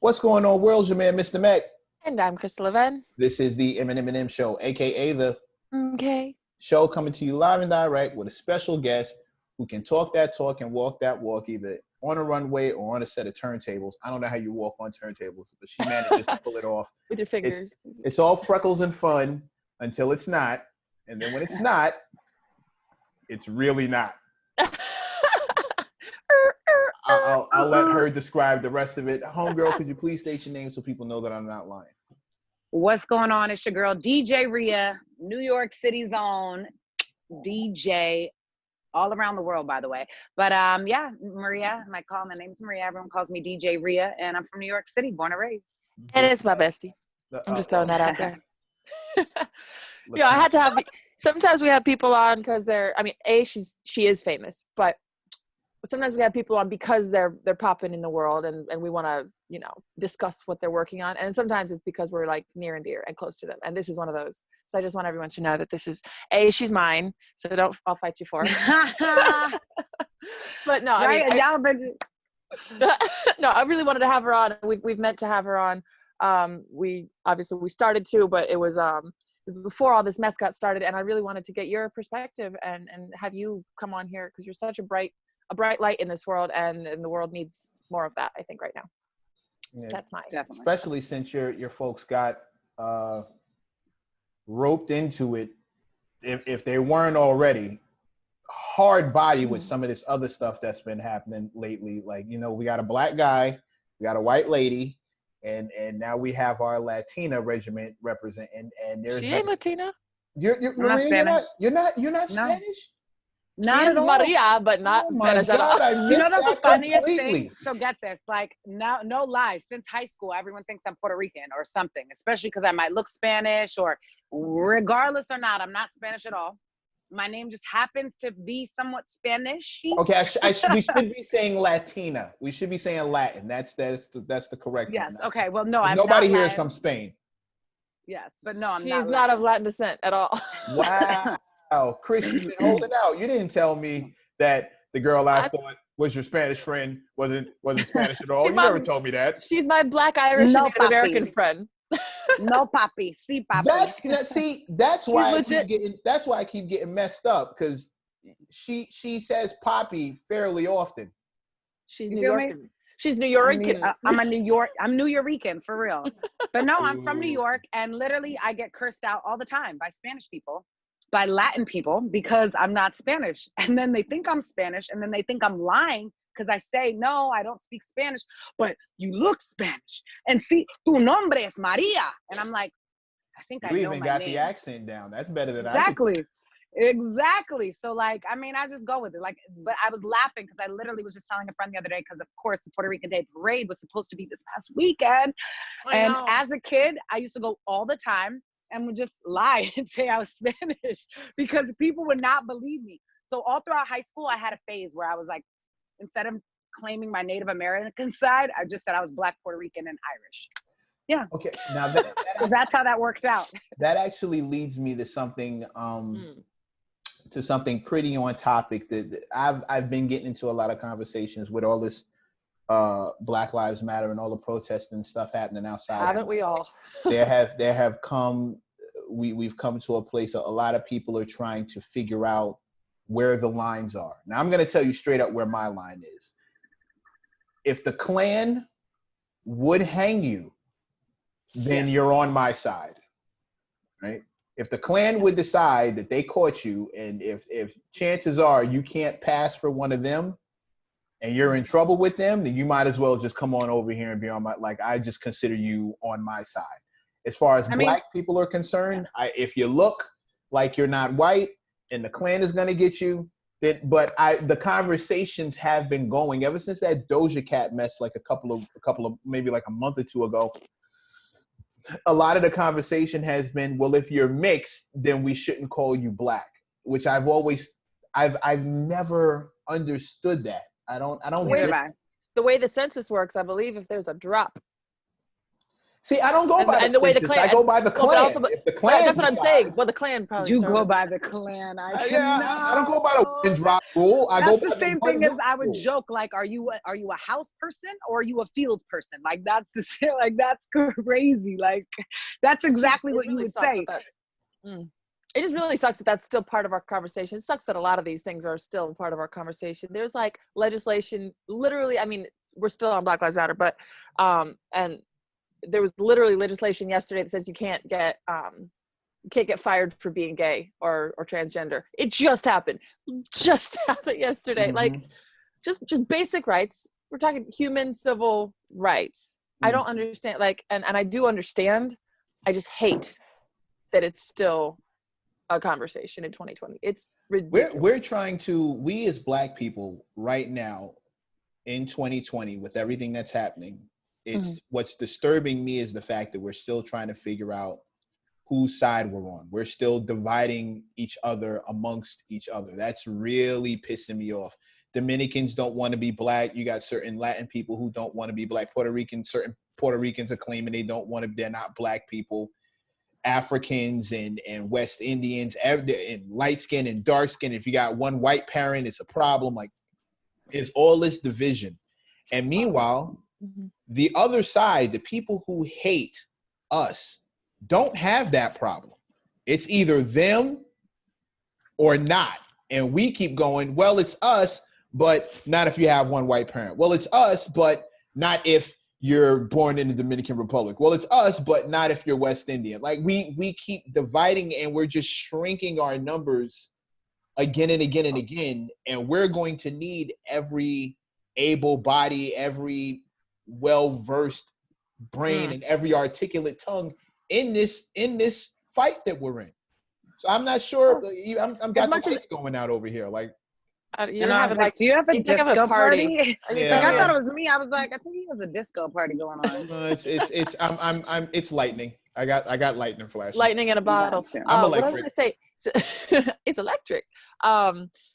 What's going on, world? Your man, Mr. Mac. And I'm Crystal Even. This is the M+M+M Show. And I'm Crystal Even. This is the M+M+M Show, aka the show coming to you live and direct with a special guest who can talk that talk and walk that walk, either on a runway or on a set of turntables. I don't know how you walk on turntables, but she manages to pull it off. With your fingers. It's all freckles and fun until it's not. And then when it's not, it's really not. I'll let her describe the rest of it. Homegirl, could you please state your name so people know that I'm not lying? What's going on? It's your girl, DJ Ria, New York City's own DJ, all around the world, by the way. But yeah, Maria, my name's Maria. Everyone calls me DJ Ria, and I'm from New York City, born and raised. And it's my bestie. I'm just throwing that out there. Yeah, I had to have. Sometimes we have people on because she is famous, but sometimes we have people on because they're popping in the world and we want to, discuss what they're working on. And sometimes it's because we're like near and dear and close to them. And this is one of those. So I just want everyone to know that this is she's mine. So I'll fight you for her. But no, right? No, I really wanted to have her on. We've meant to have her on. We started to, but it was before all this mess got started. And I really wanted to get your perspective and have you come on here because you're such a bright light in this world, and the world needs more of that, I think, right now. Yeah, that's mine. Definitely. Especially since your folks got roped into it, if they weren't already, hard body with some of this other stuff that's been happening lately. Like, we got a black guy, we got a white lady, and now we have our Latina regiment representing. And there's she ain't Latina. You're not Spanish. You're not Spanish. Not she is Maria, but not Spanish at all. I missed the funniest completely. thing? So get this, like, no lie, since high school, everyone thinks I'm Puerto Rican or something, especially because I might look Spanish, or regardless or not, I'm not Spanish at all. My name just happens to be somewhat Spanish-y. Okay, we should be saying Latina. We should be saying Latin. That's the correct Yes, one. okay, well, no, I'm nobody not here Latin. is from Spain. Yes, but no, I'm She's not. She's Latin. not of Latin descent at all. Wow, Chris, you've been holding out. You didn't tell me that the girl I thought was your Spanish friend wasn't Spanish at all. You never told me that. She's my Black Irish and Native American friend. No, papi, sí, papi. That's why I keep getting messed up, because she says papi fairly often. She's New Yorker. She's New Yorican. I'm New Yorican for real. But no, I'm from New York, and literally I get cursed out all the time by Spanish people, by Latin people, because I'm not Spanish. And then they think I'm Spanish, and then they think I'm lying because I say, no, I don't speak Spanish, but you look Spanish. And see, tu nombre es Maria. And I'm like, I think I know my name. You even got the accent down. That's better than Exactly. So like, I just go with it. Like, but I was laughing because I literally was just telling a friend the other day, because of course the Puerto Rican Day Parade was supposed to be this past weekend. And as a kid, I used to go all the time and would just lie and say I was Spanish because people would not believe me. So all throughout high school, I had a phase where I was like, instead of claiming my Native American side, I just said I was Black, Puerto Rican, and Irish. Yeah. Okay. Now that's how that worked out. That actually leads me to something pretty on topic that I've been getting into a lot of conversations with all this Black Lives Matter and all the protests and stuff happening outside. Haven't we all? We've come to a place a lot of people are trying to figure out where the lines are. Now I'm going to tell you straight up where my line is. If the Klan would hang you, then you're on my side, right? If the Klan would decide that they caught you, and if chances are you can't pass for one of them and you're in trouble with them, then you might as well just come on over here and be on my, like, I just consider you on my side. As far as Black people are concerned, if you look like you're not white and the Klan is going to get you, the conversations have been going ever since that Doja Cat mess, like a couple of maybe like a month or two ago. A lot of the conversation has been, well, if you're mixed, then we shouldn't call you Black, which I've never understood that. I don't get it. The way the census works, I believe if there's a drop. See, I don't go by and the way the Klan. I go by the Klan. Also, the Klan that's what I'm saying. Well, the Klan probably. You go by the Klan. I don't go by the one drop rule. That's the same thing as I would joke. Like, are you a house person or are you a field person? Like, that's the same. Like, that's crazy. Like, that's exactly what you would say. It just really sucks that that's still part of our conversation. It sucks that a lot of these things are still part of our conversation. There's like legislation, literally. I mean, we're still on Black Lives Matter, but and there was literally legislation yesterday that says you can't get fired for being gay or transgender. It just happened yesterday. Mm-hmm. Like just basic rights. We're talking human civil rights. I don't understand, like, and I do understand. I just hate that it's still a conversation in 2020. It's ridiculous. We're trying to, we as Black people right now in 2020 with everything that's happening, it's what's disturbing me is the fact that we're still trying to figure out whose side we're on. We're still dividing each other amongst each other. That's really pissing me off. Dominicans don't want to be Black. You got certain Latin people who don't want to be Black. Certain Puerto Ricans are claiming they don't want to, they're not Black people. Africans and West Indians, and light skin and dark skin. If you got one white parent, it's a problem. Like, there's all this division. And meanwhile, the other side, the people who hate us, don't have that problem. It's either them or not. And we keep going, well, it's us, but not if you have one white parent. Well, it's us, but not if you're born in the Dominican Republic. Well, it's us, but not if you're West Indian. Like, we keep dividing, and we're just shrinking our numbers again and again and again. And we're going to need every able body, every well-versed brain, and every articulate tongue in this fight that we're in. So I'm not sure. I'm got the lights going out over here. Like, you're having like, do you have a disco party? Yeah. I thought it was me. I was like, I think he has a disco party going on. It's lightning. I got lightning flashes. Lightning in a bottle. I'm electric. What I was gonna say, it's electric.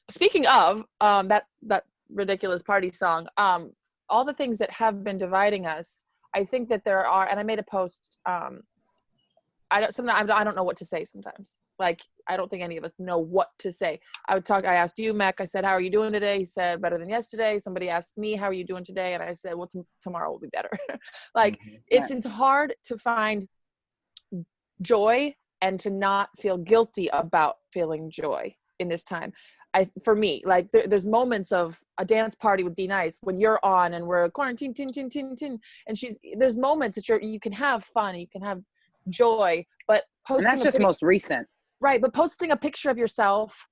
Speaking of that ridiculous party song, all the things that have been dividing us, I think that there are, and I made a post. I don't know what to say sometimes. Like, I don't think any of us know what to say. I asked you, Mec, I said, how are you doing today? He said, better than yesterday. Somebody asked me, how are you doing today? And I said, well, tomorrow will be better. Like, it's hard to find joy and to not feel guilty about feeling joy in this time. For me, like, there's moments of a dance party with D Nice when you're on and we're quarantine, and there's moments that you can have fun, you can have joy, but and that's just most recent. Right, but posting a picture of yourself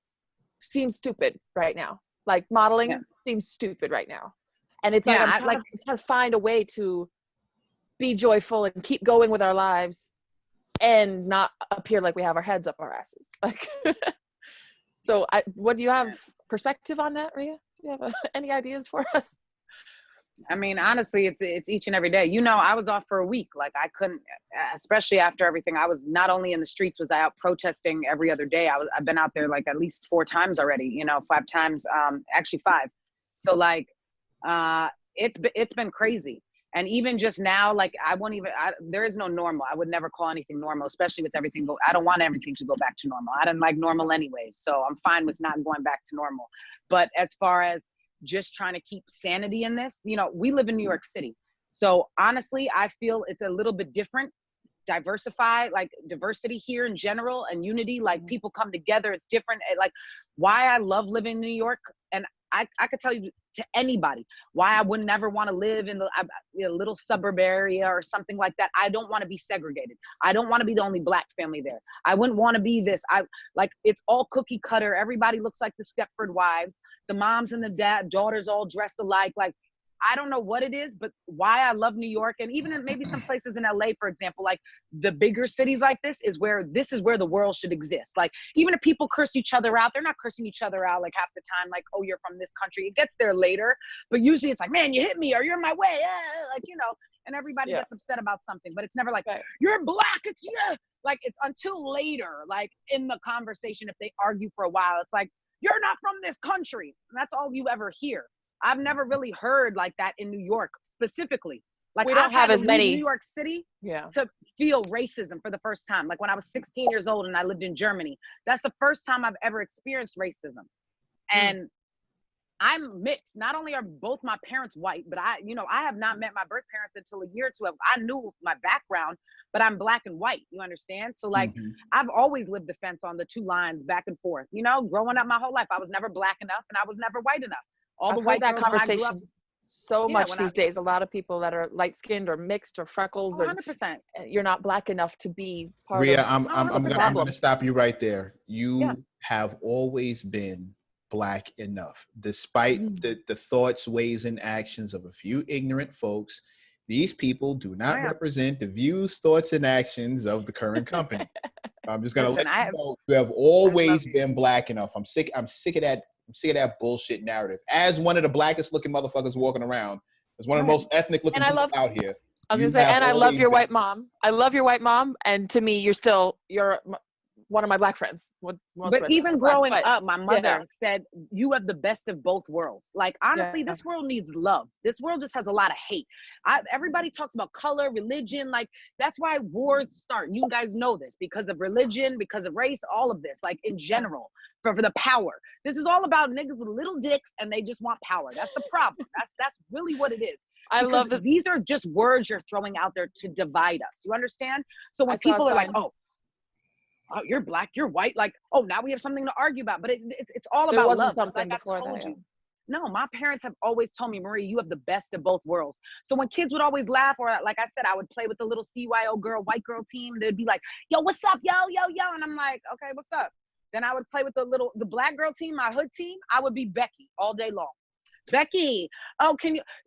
seems stupid right now. Like, modeling seems stupid right now. And it's like, I'm trying to find a way to be joyful and keep going with our lives and not appear like we have our heads up our asses. Like, so what do you have perspective on that, Ria? Do you have any ideas for us? I mean, honestly, it's each and every day. You know, I was off for a week. Like, I couldn't, especially after everything. I was not only in the streets, was I out protesting every other day. I've been out there like at least 4 times already, you know, 5 times, actually 5. So like, it's been crazy. And even just now, like, there is no normal. I would never call anything normal, especially with everything. I don't want everything to go back to normal. I don't like normal anyways. So I'm fine with not going back to normal. But as far as just trying to keep sanity in this, you know, we live in New York City. So honestly, I feel it's a little bit different, diversity here in general, and unity, like people come together. It's different. Like, why I love living in New York, and I could tell you to anybody why I would never want to live in a little suburb area or something like that. I don't want to be segregated. I don't want to be the only Black family there. I wouldn't want to be this. It's all cookie cutter. Everybody looks like the Stepford Wives. The moms and the daughters all dress alike. Like, I don't know what it is, but why I love New York, and even in maybe some places in LA, for example, like the bigger cities like this is where the world should exist. Like, even if people curse each other out, they're not cursing each other out like half the time, like, oh, you're from this country. It gets there later, but usually it's like, man, you hit me, or you're in my way, like, you know, and everybody gets upset about something, but it's never like, you're Black, it's you. Like, it's until later, like in the conversation, if they argue for a while, it's like, you're not from this country. And that's all you ever hear. I've never really heard like that in New York specifically. Like we don't have as many New York City to feel racism for the first time. Like when I was 16 years old and I lived in Germany, that's the first time I've ever experienced racism. And I'm mixed. Not only are both my parents white, but I have not met my birth parents until a year or two. I knew my background, but I'm black and white. You understand? So like, I've always lived the fence on the two lines back and forth. You know, growing up my whole life, I was never black enough and I was never white enough. All the white girls conversation so much these days. A lot of people that are light skinned or mixed or freckles, 100%. You're not black enough to be part Ria, of. I'm gonna stop you right there. You have always been black enough, despite the thoughts, ways, and actions of a few ignorant folks. These people do not represent the views, thoughts, and actions of the current company. I'm just gonna let you know you have always been black enough. I'm sick of that bullshit narrative. As one of the blackest looking motherfuckers walking around, as one of the most ethnic looking people out here. I was gonna say, and I love your white mom. I love your white mom, and to me, you're one of my black friends. But even growing up, my mother said, you have the best of both worlds. Like, honestly, this world needs love. This world just has a lot of hate. Everybody talks about color, religion. Like, that's why wars start. You guys know this because of religion, because of race, all of this, like in general, for the power. This is all about niggas with little dicks and they just want power. That's the problem. That's really what it is. I love that these are just words you're throwing out there to divide us. You understand? So when people are like, oh, you're black, you're white, like, oh, now we have something to argue about. But it's all about love. Like I told you. No, my parents have always told me, Marie, you have the best of both worlds. So when kids would always laugh, or like I said, I would play with the little CYO girl, white girl team. They'd be like, yo, what's up, yo, yo, yo. And I'm like, okay, what's up? Then I would play with the black girl team, my hood team. I would be Becky all day long. Becky, oh,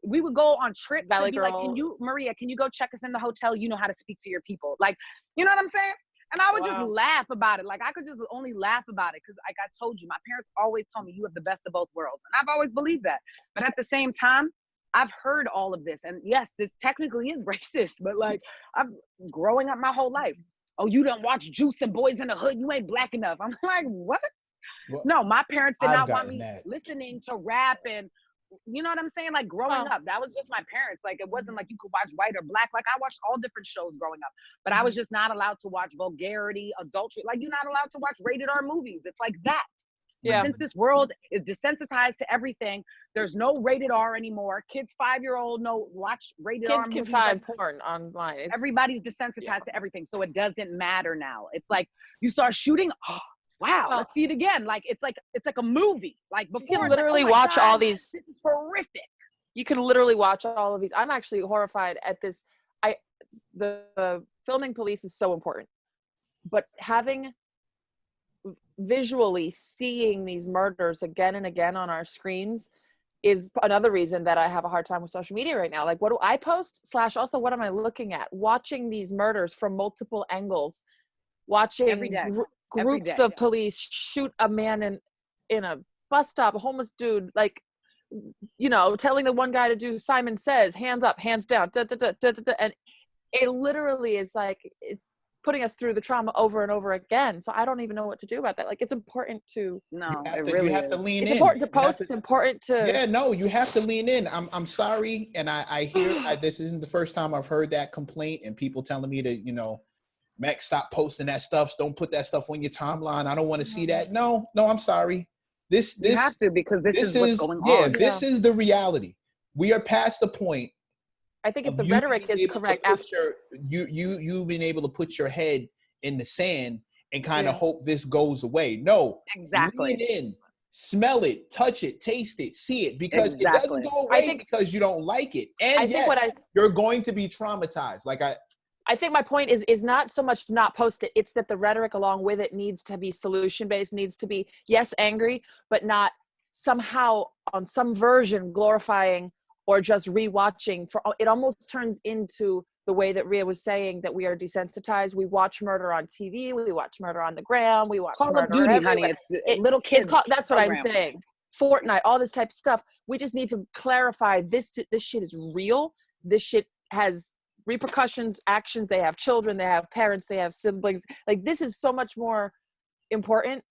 we would go on trips. Valley girl. Like, Maria, can you go check us in the hotel? You know how to speak to your people. Like, you know what I'm saying? And I would just laugh about it. Like, I could just only laugh about it because, like I told you, my parents always told me you have the best of both worlds. And I've always believed that. But at the same time, I've heard all of this. And yes, this technically is racist, but like, I'm growing up my whole life. Oh, you don't watch Juice and Boys in the Hood. You ain't black enough. I'm like, what? Well, no, my parents did not want me listening to rap and, you know what I'm saying? Like growing up, that was just my parents. Like it wasn't like you could watch white or black. Like I watched all different shows growing up, but I was just not allowed to watch vulgarity, adultery. Like you're not allowed to watch rated R movies. It's like that. Yeah. But since this world is desensitized to everything, there's no rated R anymore. Kids 5-year-old watch rated R movies. Kids can find porn online. Everybody's desensitized to everything, so it doesn't matter now. It's like you saw shooting. Oh, wow, let's see it again. Like it's like a movie. Like before, you can literally watch all these. This is horrific. You can literally watch all of these. I'm actually horrified at this. The filming police is so important, but visually seeing these murders again and again on our screens is another reason that I have a hard time with social media right now. Like, what do I post? / also, what am I looking at? Watching these murders from multiple angles, watching groups of police shoot a man in a bus stop, a homeless dude, like, you know, telling the one guy to do Simon Says, hands up, hands down, and it literally is like, it's putting us through the trauma over and over again. So I don't even know what to do about that. Like, it's important to you have to lean in. It's important to post. It's important to. Yeah, no, you have to lean in. I'm sorry, and I hear this isn't the first time I've heard that complaint and people telling me to, you know, Mac, stop posting that stuff. Don't put that stuff on your timeline. I don't want to see that. No, I'm sorry. This you have to, because this is what's going on. This is the reality. We are past the point. I think if the rhetoric is correct, you've been able to put your head in the sand and kind of hope this goes away. No, exactly. Lean in, smell it, touch it, taste it, see it, because it doesn't go away because you don't like it. And you're going to be traumatized. Like I think my point is not so much not post it. It's that the rhetoric along with it needs to be solution-based, needs to be, yes, angry, but not somehow on some version glorifying or just rewatching. It almost turns into the way that Ria was saying that we are desensitized. We watch murder on TV. We watch murder on the gram. We watch Call murder of Duty, honey. It's little kids. That's what I'm saying. Fortnite, all this type of stuff. We just need to clarify this shit is real. This shit has repercussions, actions. They have children, they have parents, they have siblings. Like, this is so much more important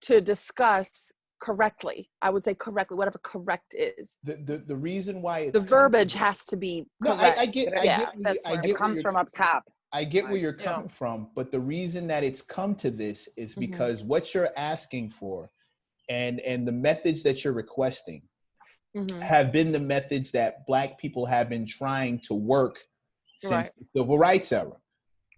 to discuss correctly. I would say correctly, whatever correct is. The reason why it's the verbiage has to be correct. No, I get it comes from up top. I get where you're coming from, but the reason that it's come to this is because what you're asking for and the methods that you're requesting have been the methods that Black people have been trying to work since the Civil Rights era.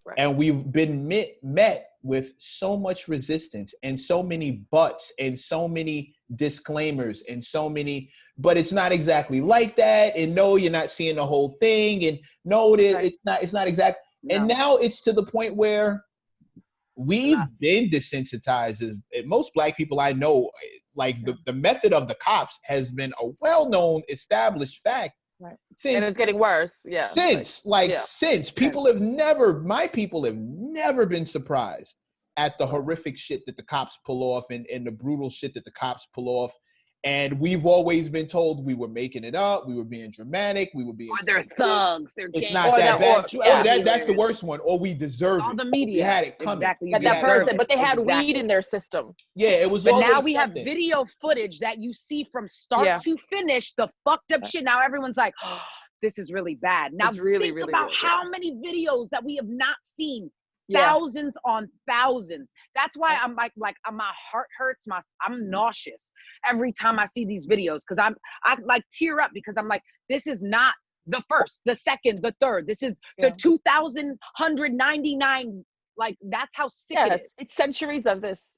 Right. And we've been met with so much resistance and so many buts and so many disclaimers and so many, but it's not exactly like that. And no, you're not seeing the whole thing. And no, it's not exact. No. And now it's to the point where we've been desensitized. Most Black people I know, like the method of the cops has been a well-known established fact. Right. And it's getting worse. Yeah. Since my people have never been surprised at the horrific shit that the cops pull off and the brutal shit that the cops pull off. And we've always been told we were making it up, we were being dramatic, we were being. Or they're thugs. They're it's not that bad. That's the worst one. Or we deserve all it. the media. We had it coming. Exactly. That person, but they had weed in their system. Yeah, it was. But now we have video footage that you see from start to finish. The fucked up shit. Now everyone's like, oh, this is really bad. Now think about how many videos that we have not seen. Thousands on thousands. That's why I'm like my heart hurts. I'm nauseous every time I see these videos because I like tear up because I'm like, this is not the first, the second, the third. This is the 2,199. Like that's how sick it is. It's centuries of this.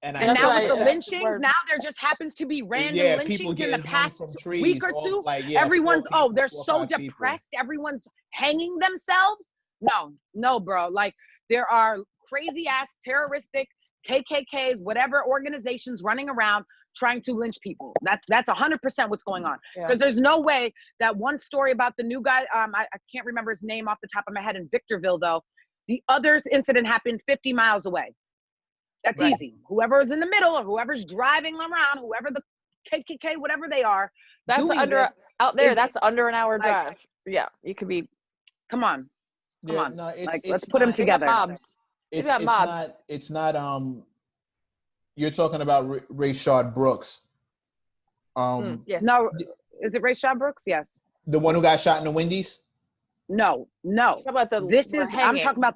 And now with the lynchings, now there just happens to be random lynchings in the past week or two. Everyone's they're so depressed. Everyone's hanging themselves. No, bro. Like there are crazy ass terroristic KKKs, whatever organizations running around trying to lynch people. That's 100% what's going on. Because there's no way that one story about the new guy, I can't remember his name off the top of my head in Victorville though. The other incident happened 50 miles away. That's easy. Whoever is in the middle or whoever's driving around, whoever the KKK, whatever they are, that's that's under an hour drive. Yeah, you could be. Come on. Come on. No, let's put them together. It's not. You're talking about Rayshardbrooks. Yes. No, is it Rayshardbrooks? Yes. The one who got shot in the Wendy's? No. I'm talking about the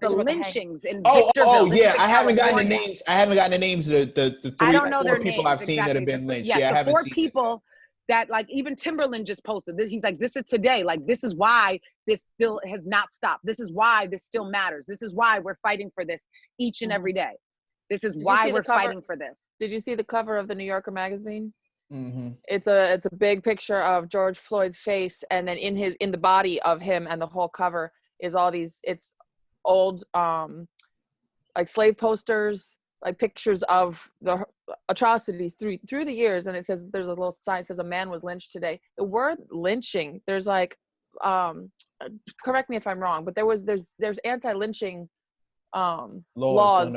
lynchings in Victorville. I haven't gotten the names. I haven't gotten the names of the 3 or 4 people I've seen that have been lynched. I haven't 4 seen people that like even Timberland just posted this. He's like, this is today. Like, this is why this still has not stopped. This is why this still matters. This is why we're fighting for this each and every day. This is why we're fighting for this. Did you see the cover of the New Yorker magazine? Mm-hmm. It's a big picture of George Floyd's face, and then in the body of him, and the whole cover is all these. It's old like slave posters, like pictures of the atrocities through the years, and it says there's a little sign that says a man was lynched today. The word lynching, there's like correct me if I'm wrong, but there's anti-lynching laws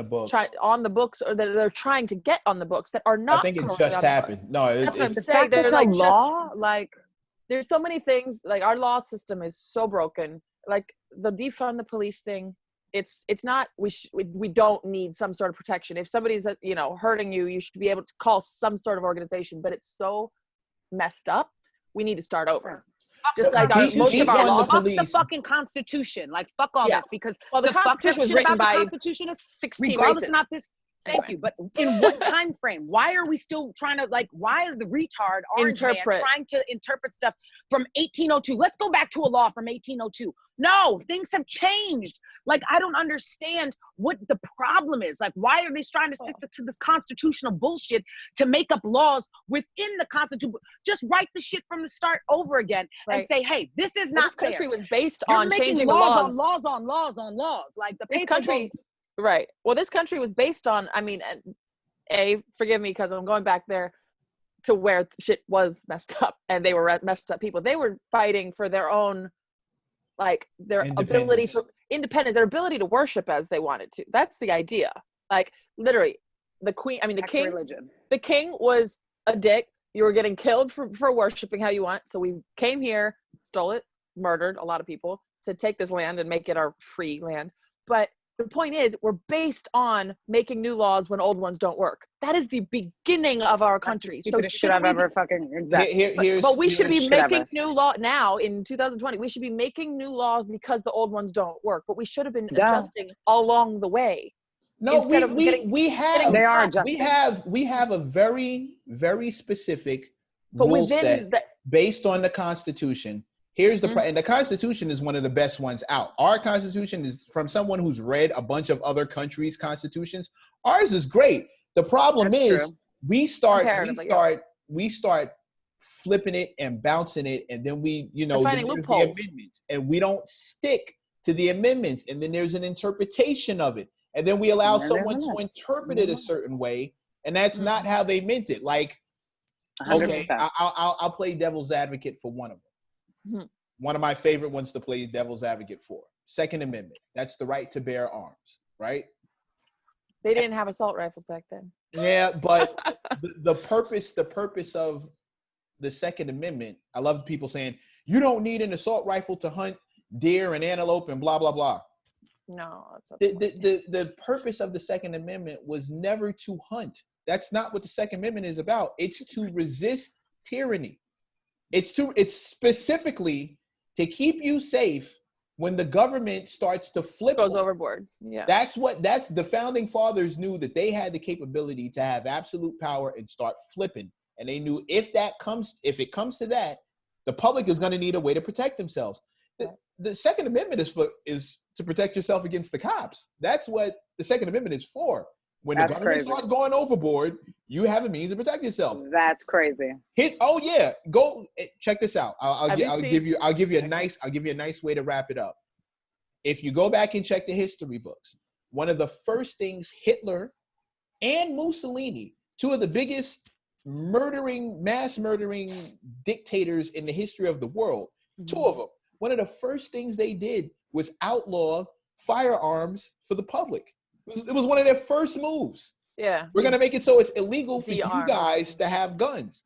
on the books, or that they're trying to get on the books that are not. I think it just happened. No, that's what I'm saying. They're like law. Like there's so many things. Like our law system is so broken. Like the defund the police thing. It's not. We don't need some sort of protection. If somebody's hurting you, you should be able to call some sort of organization. But it's so messed up. We need to start over. Just like most of our laws. Fuck the fucking Constitution. Like fuck all this, because the Constitution was written by 16 regardless racists. Not this. Thank you. But in what time frame? Why are we still trying to why is the retard orange man trying to interpret stuff from 1802? Let's go back to a law from 1802. No, things have changed. Like, I don't understand what the problem is. Like, why are they trying to stick to this constitutional bullshit to make up laws within the Constitution? Just write the shit from the start over again and say, hey, this is not fair. This country was based on changing the laws. Laws on laws. Like this country. Right. Well, this country was based on, forgive me because I'm going back there to where shit was messed up and they were messed up people. They were fighting for their own, their ability for independence, their ability to worship as they wanted to. That's the idea. Like, literally, the king was a dick. You were getting killed for worshiping how you want. So we came here, stole it, murdered a lot of people to take this land and make it our free land. But the point is, we're based on making new laws when old ones don't work. That is the beginning of our country. So shit I've ever fucking exactly. But we should be making new law now in 2020. We should be making new laws because the old ones don't work. But we should have been adjusting along the way. No, we have a very, very specific rule set based on the Constitution. Here's the and the Constitution is one of the best ones out. Our Constitution is from someone who's read a bunch of other countries' constitutions. Ours is great. The problem is we start flipping it and bouncing it, and then we, finding loopholes. The amendments, and we don't stick to the amendments, and then there's an interpretation of it, and then we allow someone to interpret it a certain way, and that's not how they meant it. Like, 100%. Okay, I'll play devil's advocate for one of them. One of my favorite ones to play devil's advocate for. Second Amendment. That's the right to bear arms, right? They didn't have assault rifles back then. Yeah, but the purpose of the Second Amendment, I love people saying, you don't need an assault rifle to hunt deer and antelope and blah, blah, blah. No. That's the purpose of the Second Amendment was never to hunt. That's not what the Second Amendment is about. It's to resist tyranny. It's specifically to keep you safe when the government starts to goes overboard. Yeah. That's the founding fathers knew that they had the capability to have absolute power and start flipping. And they knew if it comes to that, the public is going to need a way to protect themselves. The Second Amendment is to protect yourself against the cops. That's what the Second Amendment is for. When the government starts going overboard, you have a means to protect yourself. That's crazy. Go check this out. I'll give you a nice way to wrap it up. If you go back and check the history books, one of the first things Hitler and Mussolini, two of the biggest mass murdering dictators in the history of the world, two of them, one of the first things they did was outlaw firearms for the public. It was one of their first moves. Yeah. We're going to make it so it's illegal for you guys to have guns.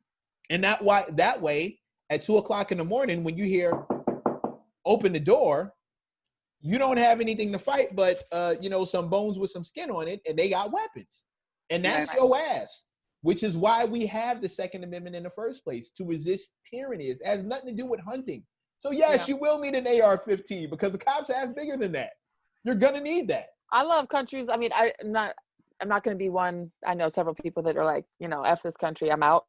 And that way, at 2:00 in the morning, when you hear open the door, you don't have anything to fight but, some bones with some skin on it, and they got weapons. And that's your ass, which is why we have the Second Amendment in the first place, to resist tyranny. It has nothing to do with hunting. So, yes, you will need an AR-15 because the cops have bigger than that. You're going to need that. I love countries. I mean, I'm not going to be one. I know several people that are like, F this country, I'm out.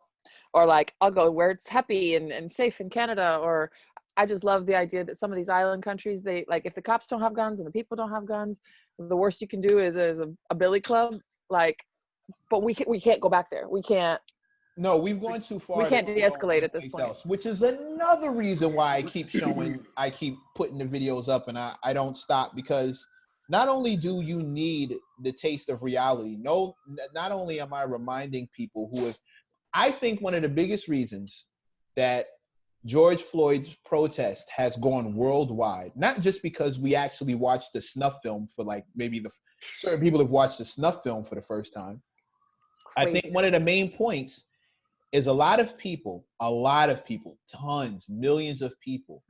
Or like, I'll go where it's happy and safe in Canada. Or I just love the idea that some of these island countries, they like, if the cops don't have guns and the people don't have guns, the worst you can do is a billy club. Like, but we can't go back there. We can't. No, we've gone too far. We can't de-escalate at this point. Which is another reason why I keep putting the videos up and I don't stop, because not only do you need the taste of reality, not only am I reminding people I think one of the biggest reasons that George Floyd's protest has gone worldwide, not just because we actually watched the snuff film for like maybe certain people have watched the snuff film for the first time. I think one of the main points is a lot of people, tons, millions of people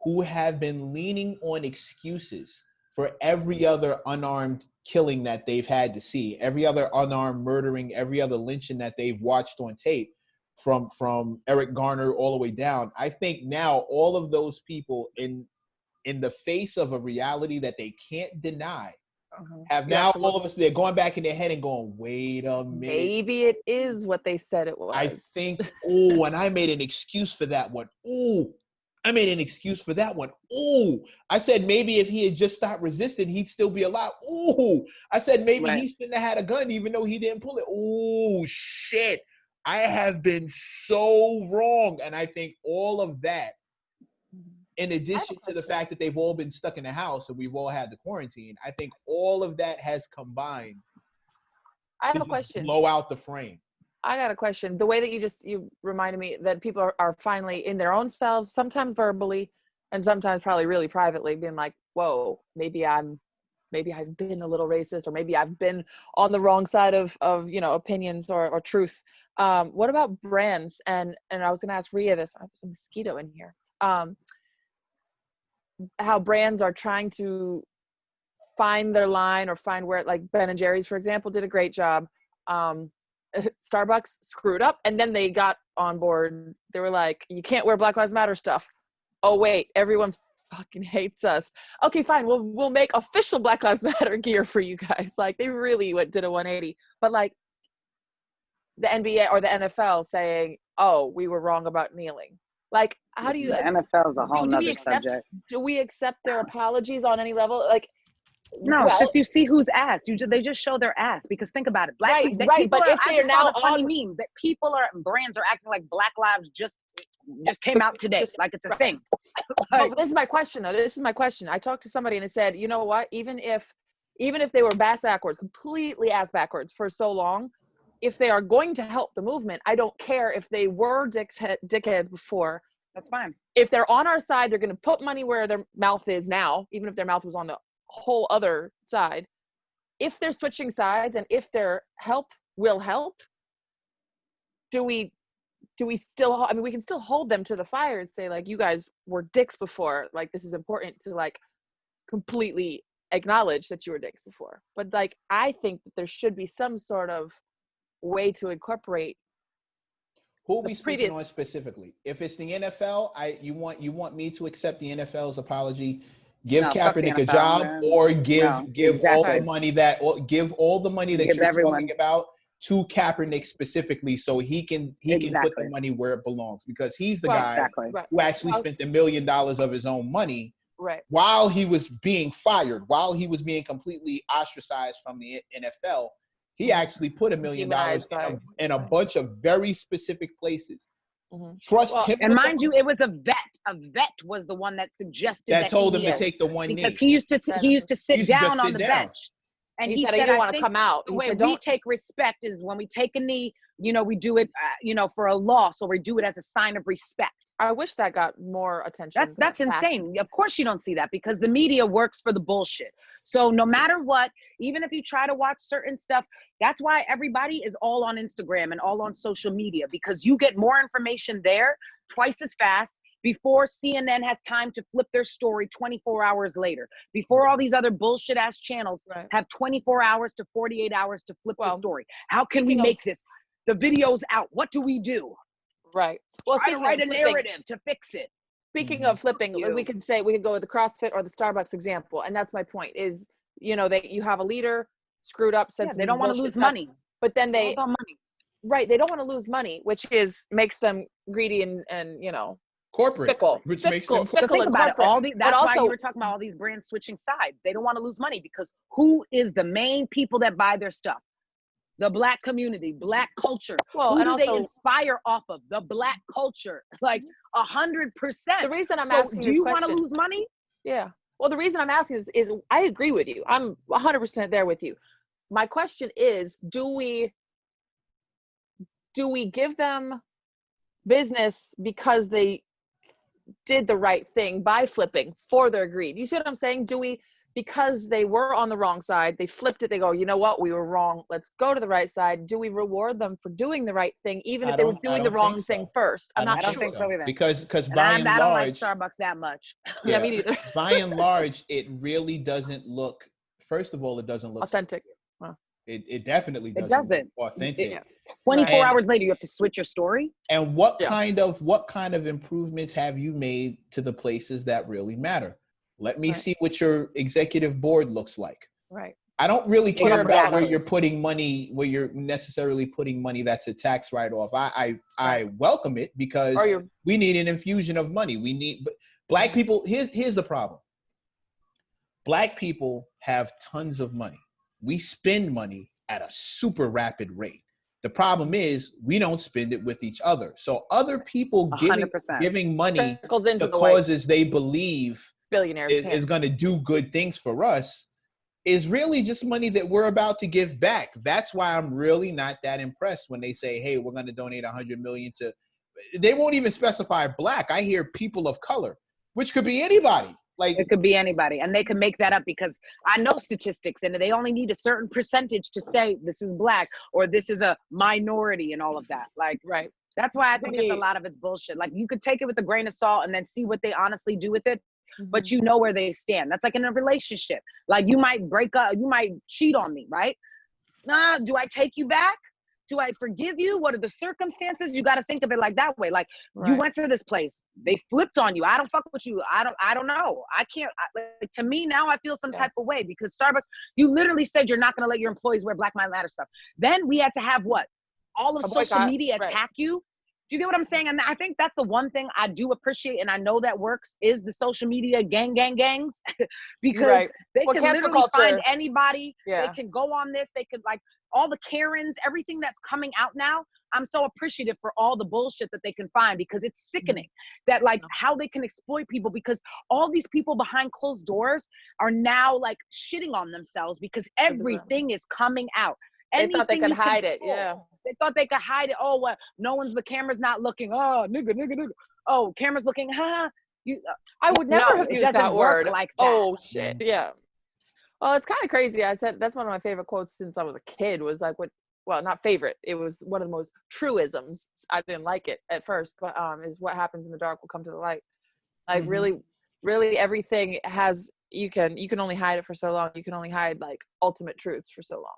who have been leaning on excuses for every other unarmed killing that they've had to see, every other unarmed murdering, every other lynching that they've watched on tape, from Eric Garner all the way down. I think now all of those people in the face of a reality that they can't deny have now all of us, they're going back in their head and going, wait a minute. Maybe it is what they said it was. I think, and I made an excuse for that one. I made an excuse for that one. I said maybe if he had just stopped resisting, he'd still be alive. I said maybe he shouldn't have had a gun even though he didn't pull it. Shit. I have been so wrong. And I think all of that, in addition to the fact that they've all been stuck in the house and we've all had the quarantine, I think all of that has combined. I have a question. Blow out the frame. I got a question. The way that you reminded me that people are finally in their own selves, sometimes verbally and sometimes probably really privately, being like, whoa, maybe I've been a little racist, or maybe I've been on the wrong side of opinions or truth. What about brands? And I was going to ask Ria this. I have some mosquito in here. How brands are trying to find their line or find where, like Ben & Jerry's, for example, did a great job. Starbucks screwed up, and then they got on board. They were like, you can't wear Black Lives Matter stuff. Oh wait, everyone fucking hates us. Okay, fine, we'll make official Black Lives Matter gear for you guys. Like, they really did a 180. But like the NBA or the NFL saying, oh, we were wrong about kneeling. Like, how do you? The NFL is a whole nother subject. Do we accept their apologies on any level? Like, no, it's just you see who's ass. They just show their ass, because think about it. Right. But if they are now funny memes that brands are acting like Black Lives just came out today, like it's a thing. Like, this is my question though. This is my question. I talked to somebody and they said, you know what? Even if they were completely ass backwards for so long, if they are going to help the movement, I don't care if they were dickheads before. That's fine. If they're on our side, they're going to put money where their mouth is now, even if their mouth was on the whole other side. If they're switching sides and if their help will help, do we still, I mean, we can still hold them to the fire and say, like, you guys were dicks before. Like, this is important to, like, completely acknowledge that you were dicks before. But, like, I think that there should be some sort of way to incorporate. Who are we speaking on specifically? If it's the NFL, you want me to accept the NFL's apology, give Kaepernick a job, man. Or give all the money that you're everyone. Talking about to Kaepernick specifically, so he can put the money where it belongs, because he's the guy who actually spent $1 million of his own money while he was being fired, while he was being completely ostracized from the NFL. He actually put $1 million in a bunch of very specific places. Mm-hmm. Trust him. And mind you, it was a vet. A vet was the one that suggested that told him to take the one knee, because he used to sit down on the bench. And he said, he didn't want to come out. The way we take respect is when we take a knee, we do it, for a loss, or we do it as a sign of respect. I wish that got more attention. That's insane. Of course you don't see that, because the media works for the bullshit. So no matter what, even if you try to watch certain stuff, that's why everybody is all on Instagram and all on social media, because you get more information there twice as fast before CNN has time to flip their story 24 hours later, before all these other bullshit ass channels have 24 hours to 48 hours to flip the story. How can we make this? The video's out. What do we do? Right. Well, try to write a narrative to fix it. Speaking of flipping, we could go with the CrossFit or the Starbucks example. And that's my point is, you have a leader screwed up. Since they don't want to lose money. But then they don't want to lose money, which makes them greedy and corporate, fickle, which makes them fickle. Think about it. That's why you were talking about all these brands switching sides. They don't want to lose money, because who is the main people that buy their stuff? The Black community, Black culture. Well, who do they inspire off of? The Black culture, like 100%. The reason I'm asking, do you want to lose money? Yeah. Well, the reason I'm asking is I agree with you. I'm 100% there with you. My question is, do we give them business because they did the right thing by flipping for their greed? You see what I'm saying? Do we, because they were on the wrong side, they flipped it, they go, you know what, we were wrong, let's go to the right side. Do we reward them for doing the right thing, even if they were doing the wrong thing first? I don't think so either. Because by and large, I don't like Starbucks that much. Yeah, me neither. By and large, it really doesn't look, first of all, it doesn't look authentic. It definitely doesn't look authentic. 24 hours later, you have to switch your story. And what kind of improvements have you made to the places that really matter? Let me see what your executive board looks like. Right. I don't really care about where you're putting money, where you're necessarily putting money that's a tax write-off. I welcome it, because we need an infusion of money. But Black people, here's the problem. Black people have tons of money. We spend money at a super rapid rate. The problem is we don't spend it with each other. So other people giving money to causes they believe billionaires is going to do good things for us is really just money that we're about to give back. That's why I'm really not that impressed when they say, hey, we're going to donate $100 million to, they won't even specify Black. I hear people of color, which could be anybody. Like, it could be anybody, and they can make that up, because I know statistics, and they only need a certain percentage to say this is Black or this is a minority and all of that. Like, that's why I think a lot of it's bullshit. Like, you could take it with a grain of salt and then see what they honestly do with it. but you know where they stand. That's like in a relationship. Like you might break up, you might cheat on me, right? Nah, do I take you back? Do I forgive you? What are the circumstances? You got to think of it like that way. Like you went to this place, they flipped on you. I don't fuck with you. I don't know. I can't, like, to me now I feel some type of way because Starbucks, you literally said you're not going to let your employees wear Black Lives Matter stuff. Then we had to have what? All of social media attack you. Do you get what I'm saying? And I think that's the one thing I do appreciate, and I know that works, is the social media gangs because they can literally find anybody. They can go on this. They could, like, all the Karens, everything that's coming out now. I'm so appreciative for all the bullshit that they can find because it's sickening that, like, how they can exploit people, because all these people behind closed doors are now like shitting on themselves because everything is coming out. They thought they could hide it. They thought they could hide it. Oh, what? The camera's not looking. Oh, nigga. Oh, camera's looking. I would never have used that word. Like that. Oh shit. Yeah. Well, it's kind of crazy. I said that's one of my favorite quotes since I was a kid. Was like, well, not favorite. It was one of the most truisms. I didn't like it at first, but is what happens in the dark will come to the light. Like really everything has. You can only hide it for so long. You can only hide like ultimate truths for so long.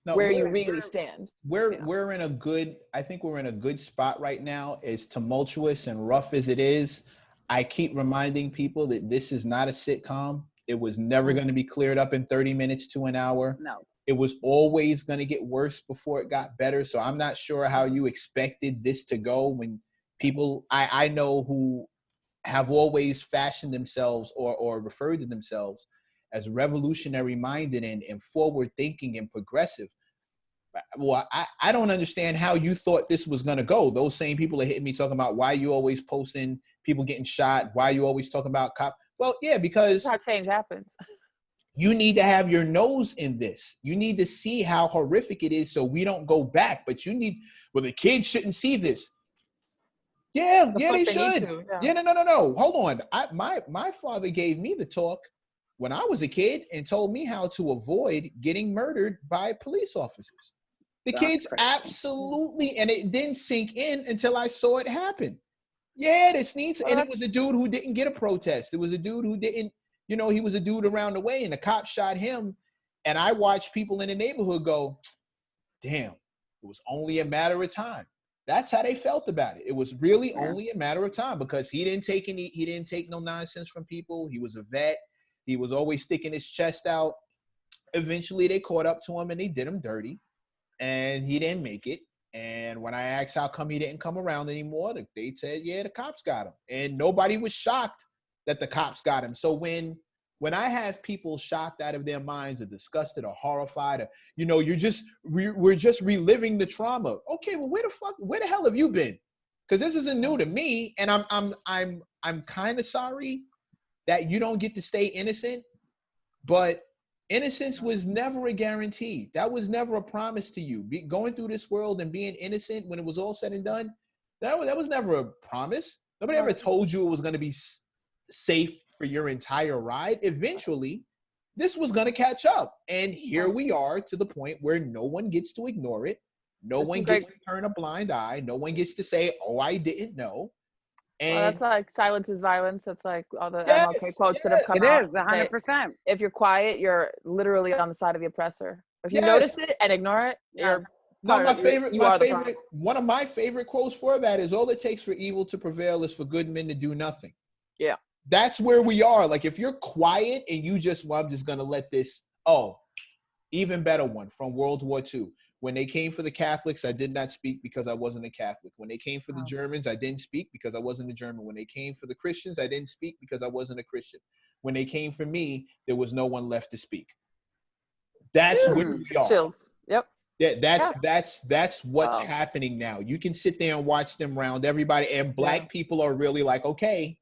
No, where you really stand. We're in a good, I think we're in a good spot right now. As tumultuous and rough as it is, I keep reminding people that this is not a sitcom. It was never going to be cleared up in 30 minutes to an hour. No. It was always going to get worse before it got better. So I'm not sure how you expected this to go when people I know who have always fashioned themselves or referred to themselves as revolutionary minded and forward thinking and progressive. Well, I don't understand how you thought this was going to go. Those same people are hitting me talking about why you always posting people getting shot. Why you always talking about cop. Well, yeah, because that's how change happens. You need to have your nose in this. You need to see how horrific it is so we don't go back. But you need, well, the kids shouldn't see this. Yeah, they should. No. Hold on. My father gave me the talk when I was a kid and told me how to avoid getting murdered by police officers. The kids absolutely, and it didn't sink in until I saw it happen. Yeah, this needs, and it was a dude who didn't get a protest. It was a dude who didn't, he was a dude around the way and the cop shot him. And I watched people in the neighborhood go, damn, it was only a matter of time. That's how they felt about it. It was really only a matter of time because he didn't take no nonsense from people. He was a vet. He was always sticking his chest out. Eventually they caught up to him and they did him dirty and he didn't make it. And when I asked how come he didn't come around anymore, they said, yeah, the cops got him. And nobody was shocked that the cops got him. So when I have people shocked out of their minds or disgusted or horrified, or, we're just reliving the trauma. Okay, well, where the hell have you been? Because this isn't new to me. And I'm kind of sorry that you don't get to stay innocent, but innocence was never a guarantee. That was never a promise to you. Going through this world and being innocent when it was all said and done, that was never a promise. Nobody ever told you it was going to be safe for your entire ride. Eventually, this was going to catch up. And here we are to the point where no one gets to ignore it. No one gets to turn a blind eye. No one gets to say, oh, I didn't know. And that's like silence is violence. That's like all the MLK quotes that have come out. It is 100%. If you're quiet, you're literally on the side of the oppressor. If you notice it and ignore it, you're one of my favorite quotes for that is all it takes for evil to prevail is for good men to do nothing. Yeah. That's where we are. Like if you're quiet and you just, I'm just going to let this, even better one from World War II. When they came for the Catholics, I did not speak because I wasn't a Catholic. When they came for the Germans, I didn't speak because I wasn't a German. When they came for the Christians, I didn't speak because I wasn't a Christian. When they came for me, there was no one left to speak. That's where we are. Chills. Yep. Yeah, that's what's happening now. You can sit there and watch them round everybody, and Black people are really like, okay,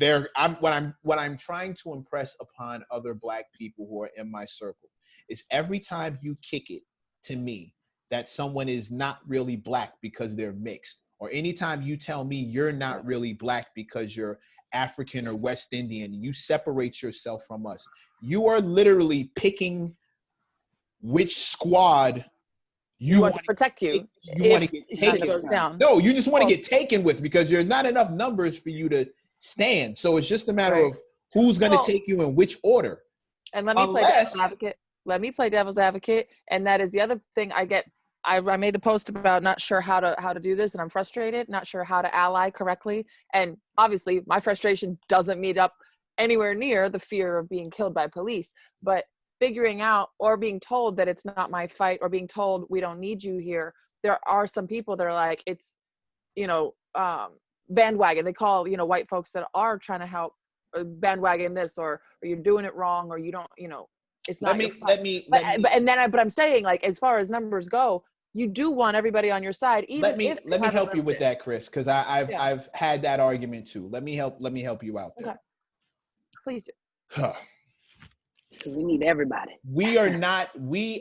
what I'm trying to impress upon other Black people who are in my circle is every time you kick it to me that someone is not really Black because they're mixed, or anytime you tell me you're not really Black because you're African or West Indian, you separate yourself from us. You are literally picking which squad you want to protect you. You want to get taken down. No, you just want to get taken with because there's not enough numbers for you to stand. So it's just a matter of who's going to take you in which order. And let me play devil's advocate. Let me play devil's advocate. And that is the other thing I get. I made the post about not sure how to do this, and I'm frustrated, not sure how to ally correctly. And obviously my frustration doesn't meet up anywhere near the fear of being killed by police, but figuring out or being told that it's not my fight, or being told we don't need you here. There are some people that are like, it's, bandwagon. They call, white folks that are trying to help bandwagon this, or you're doing it wrong, or you don't, it's not your fight. But I'm saying, like, as far as numbers go, you do want everybody on your side. Even let me help you with that, Chris, because I've had that argument too. Let me help you out there. Okay. Please do. Because we need everybody. We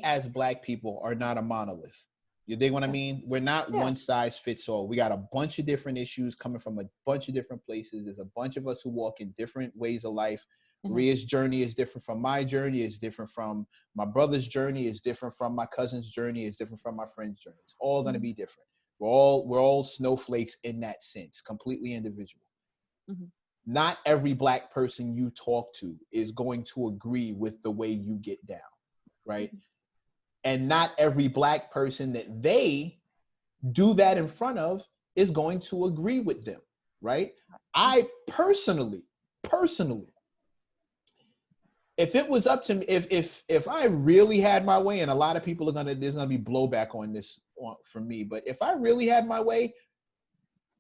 as Black people are not a monolith. You dig what I mean? We're not one size fits all. We got a bunch of different issues coming from a bunch of different places. There's a bunch of us who walk in different ways of life. Mm-hmm. Ria's journey is different from my journey, is different from my brother's journey, is different from my cousin's journey, is different from my friend's journey. It's all going to be different. We're all snowflakes in that sense, completely individual. Mm-hmm. Not every Black person you talk to is going to agree with the way you get down, right? Mm-hmm. And not every Black person that they do that in front of is going to agree with them, right? I personally, if it was up to me, if I really had my way, and a lot of people there's gonna be blowback on this from me, but if I really had my way,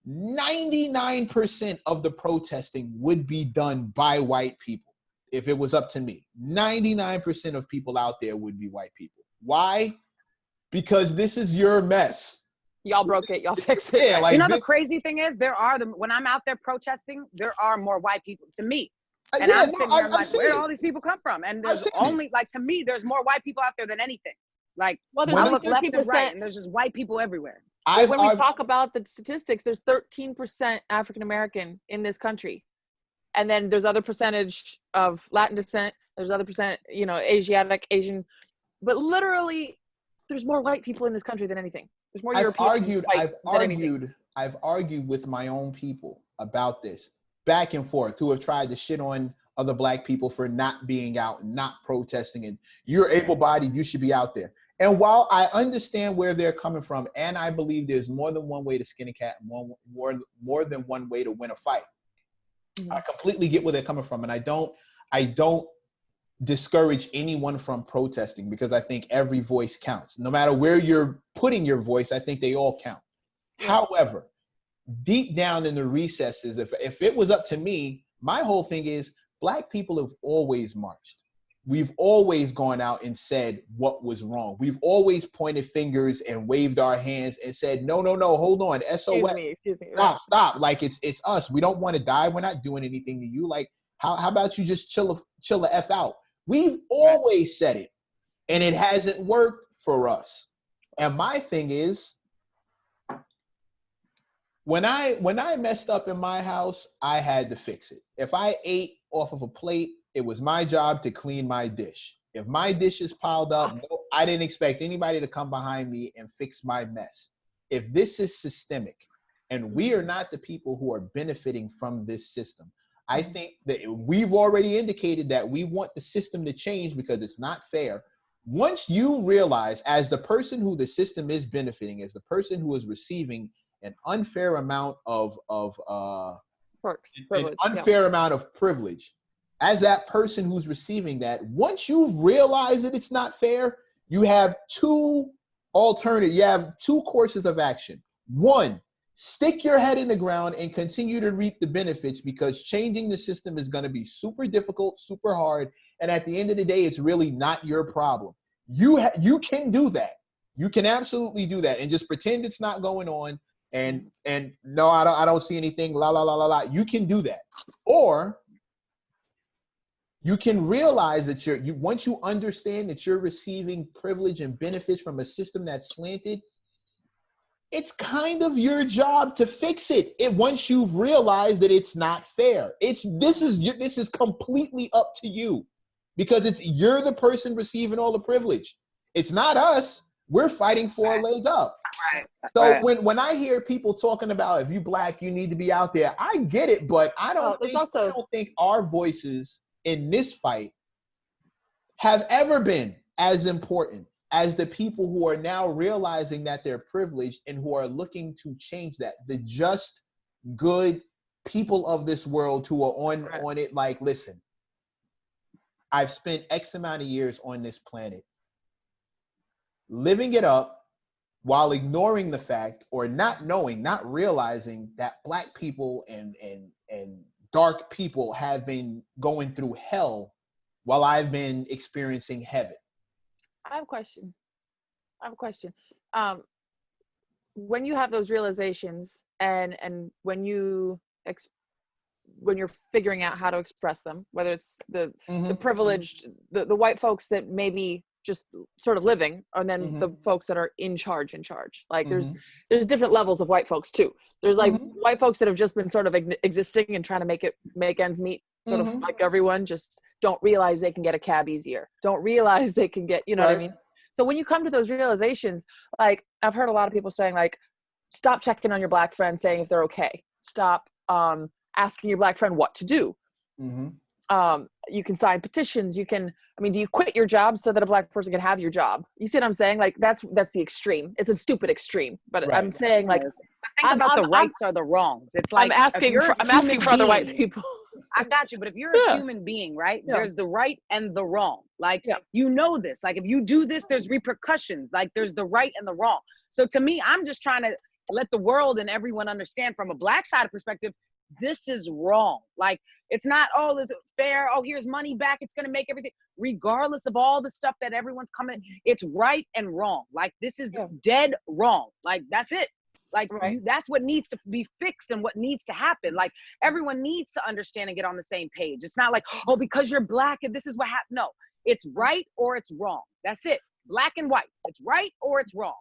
99% of the protesting would be done by white people. If it was up to me, 99% of people out there would be white people. Why? Because this is your mess. Y'all broke it. Y'all fix it. Yeah, like the crazy thing is, when I'm out there protesting, there are more white people to me. And I'm like, where do all these people come from? And there's only, to me, there's more white people out there than anything. Like, I look left and right, and there's just white people everywhere. When we talk about the statistics, there's 13% African-American in this country. And then there's other percentage of Latin descent. There's other percent, Asiatic, Asian. But literally, there's more white people in this country than anything. There's more Europeans. I've argued with my own people about this, back and forth, who have tried to shit on other Black people for not being out and not protesting, and you're able-bodied, you should be out there. And while I understand where they're coming from, and I believe there's more than one way to skin a cat, more than one way to win a fight, I completely get where they're coming from, and I don't discourage anyone from protesting, because I think every voice counts. No matter where you're putting your voice, I think they all count. However, deep down in the recesses, if it was up to me, my whole thing is Black people have always marched. We've always gone out and said what was wrong. We've always pointed fingers and waved our hands and said, no, hold on, SOS. Excuse me. Stop. Like, it's us. We don't want to die. We're not doing anything to you. Like, how about you just chill the F out? We've always said it, and it hasn't worked for us. And my thing is, when I messed up in my house, I had to fix it. If I ate off of a plate, it was my job to clean my dish. If my dish is piled up, I didn't expect anybody to come behind me and fix my mess. If this is systemic, and we are not the people who are benefiting from this system, I think that we've already indicated that we want the system to change because it's not fair. Once you realize, as the person who the system is benefiting, as the person who is receiving an unfair amount of perks, amount of privilege, as that person who's receiving that, once you've realized that it's not fair, you have two courses of action. One, stick your head in the ground and continue to reap the benefits, because changing the system is going to be super difficult, super hard. And at the end of the day, it's really not your problem. You can do that. You can absolutely do that, and just pretend it's not going on. And no, I don't see anything. La la la la la. You can do that, or you can realize that once you understand that you're receiving privilege and benefits from a system that's slanted, it's kind of your job to fix it. Once you've realized that it's not fair, this is completely up to you, because you're the person receiving all the privilege. It's not us. We're fighting for a leg up. Right. So when I hear people talking about, if you Black, you need to be out there, I get it, but I don't think our voices in this fight have ever been as important as the people who are now realizing that they're privileged and who are looking to change that. The just, good people of this world who are on it like, listen, I've spent X amount of years on this planet living it up while ignoring the fact or not knowing, not realizing that Black people and dark people have been going through hell while I've been experiencing heaven. I have a question. When you have those realizations and when you're figuring out how to express them, whether it's the privileged, the white folks that maybe just sort of living, and then the folks that are in charge. Like there's different levels of white folks too. There's like white folks that have just been sort of existing and trying to make ends meet, sort of like everyone, just don't realize they can get a cab easier. Don't realize they can get, you know what I mean? So when you come to those realizations, like I've heard a lot of people saying like, stop checking on your Black friend, saying if they're okay. Stop asking your Black friend what to do. You can sign petitions. You can, do you quit your job so that a Black person can have your job? You see what I'm saying? Like that's the extreme. It's a stupid extreme, but I'm saying like, think about the rights or the wrongs. It's like, I'm asking for other white people. I got you, but if you're a human being, right? There's the right and the wrong. Like, you know this. Like, if you do this, there's repercussions. Like, there's the right and the wrong. So to me, I'm just trying to let the world and everyone understand from a Black side perspective, this is wrong. Like, it's not, oh, it's fair. Oh, here's money back. It's going to make everything. Regardless of all the stuff that everyone's coming, it's right and wrong. Like, this is dead wrong. Like, that's it. Like, that's what needs to be fixed and what needs to happen. Like, everyone needs to understand and get on the same page. It's not like, oh, because you're Black and this is what happened. No, it's right or it's wrong. That's it. Black and white. It's right or it's wrong.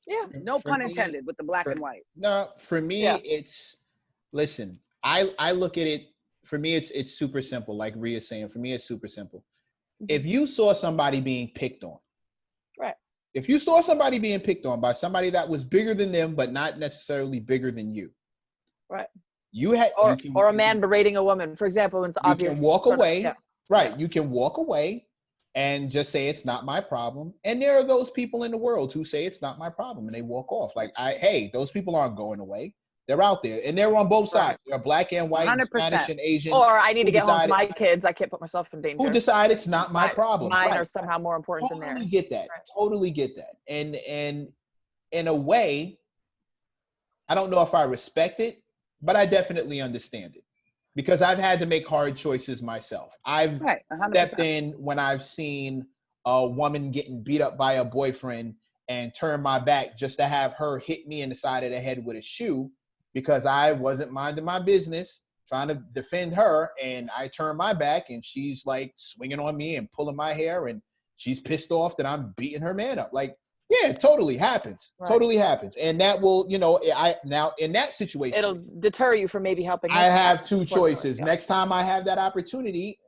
Yeah. No pun intended with the black and white. No, for me, it's, listen, I look at it, for me, it's super simple. Like Ria's saying, for me, it's super simple. If you saw somebody being picked on, if you saw somebody being picked on by somebody that was bigger than them, but not necessarily bigger than you. You had, or a man berating a woman, for example, when it's obvious. You can walk away. You can walk away and just say, it's not my problem. And there are those people in the world who say it's not my problem and they walk off. Like, hey, those people aren't going away. They're out there and they're on both sides. They're Black and white, 100%. Spanish and Asian. Or I need to get home to my kids. I can't put myself in danger. Who decide it's not my problem. Mine are somehow more important than theirs. Totally get that. Totally get that. And in a way, I don't know if I respect it, but I definitely understand it. Because I've had to make hard choices myself. I've stepped in when I've seen a woman getting beat up by a boyfriend and turn my back just to have her hit me in the side of the head with a shoe because I wasn't minding my business, trying to defend her. And I turn my back and she's like swinging on me and pulling my hair and she's pissed off that I'm beating her man up. Like, yeah, it totally happens. Totally happens. And that will, now in that situation, it'll deter you from maybe helping. I have two choices. Next time I have that opportunity,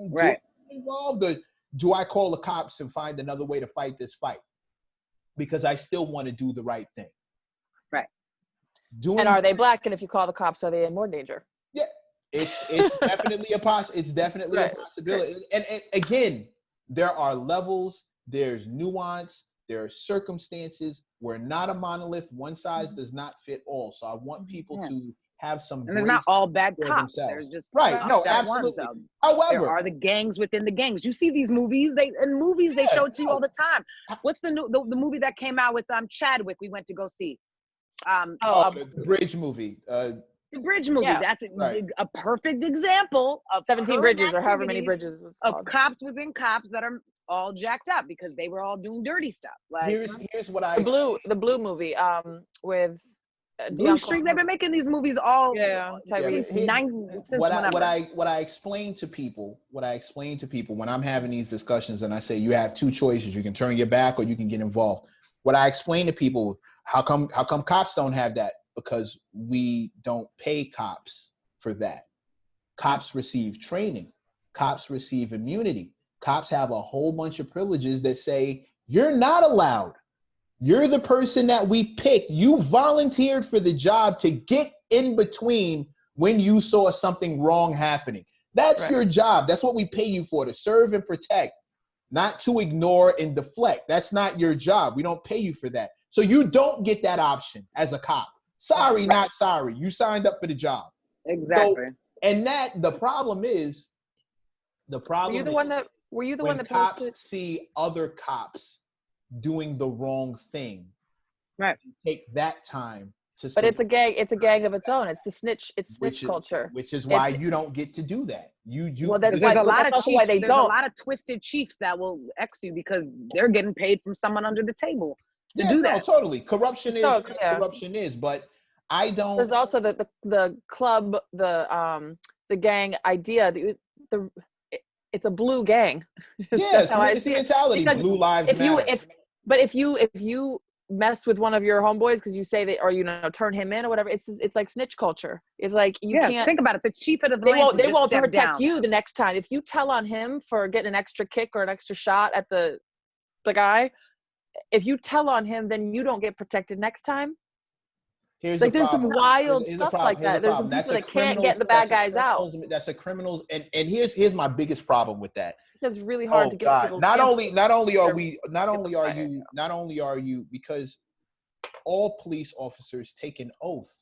do I get involved or do I call the cops and find another way to fight this fight? Because I still want to do the right thing. And are they Black? And if you call the cops, are they in more danger? Yeah, it's definitely a possibility. And again, there are levels, there's nuance, there are circumstances. We're not a monolith. One size does not fit all. So I want people to have some. And there's not all bad cops. There's just no, absolutely. However, there are the gangs within the gangs. You see these movies. They show it to you all the time. What's the movie that came out with Chadwick? We went to go see. The Bridge movie. The Bridge movie. That's a perfect example of 17 bridges or however many bridges of cops within cops that are all jacked up because they were all doing dirty stuff. Like here's what I the blue movie with Blue Streak. They've been making these movies all what I explain to people when I'm having these discussions and I say you have two choices, you can turn your back or you can get involved. What I explain to people, how come cops don't have that? Because we don't pay cops for that. Cops receive training. Cops receive immunity. Cops have a whole bunch of privileges that say you're not allowed You're the person that we picked. You volunteered for the job to get in between when you saw something wrong happening. That's your job. That's what we pay you for, to serve and protect, not to ignore and deflect. That's not your job. We don't pay you for that. So you don't get that option as a cop. Sorry, not sorry. You signed up for the job. Exactly. So, and the problem is, were you the one that posted? Cops see other cops doing the wrong thing, right? Take that time to. But it's a gang of its own. It's the snitch. It's snitch culture, which is why you don't get to do that. Well, there's a lot of chiefs. There's a lot of twisted chiefs that will X you because they're getting paid from someone under the table to do that. Totally. Corruption is corruption is, but I don't. There's also the club, the gang idea. It's a blue gang. Yes, it's a mentality. Blue lives matter. If you mess with one of your homeboys because you say that, or turn him in or whatever, it's like snitch culture. It's like you can't think about it. The chief of the they won't protect you the next time. If you tell on him for getting an extra kick or an extra shot at the guy, if you tell on him, then you don't get protected next time. There's some wild stuff like that. There's some people that can't get the bad guys out. That's a criminals, and here's my biggest problem with that. It's really hard to get people. Not only are you because all police officers take an oath.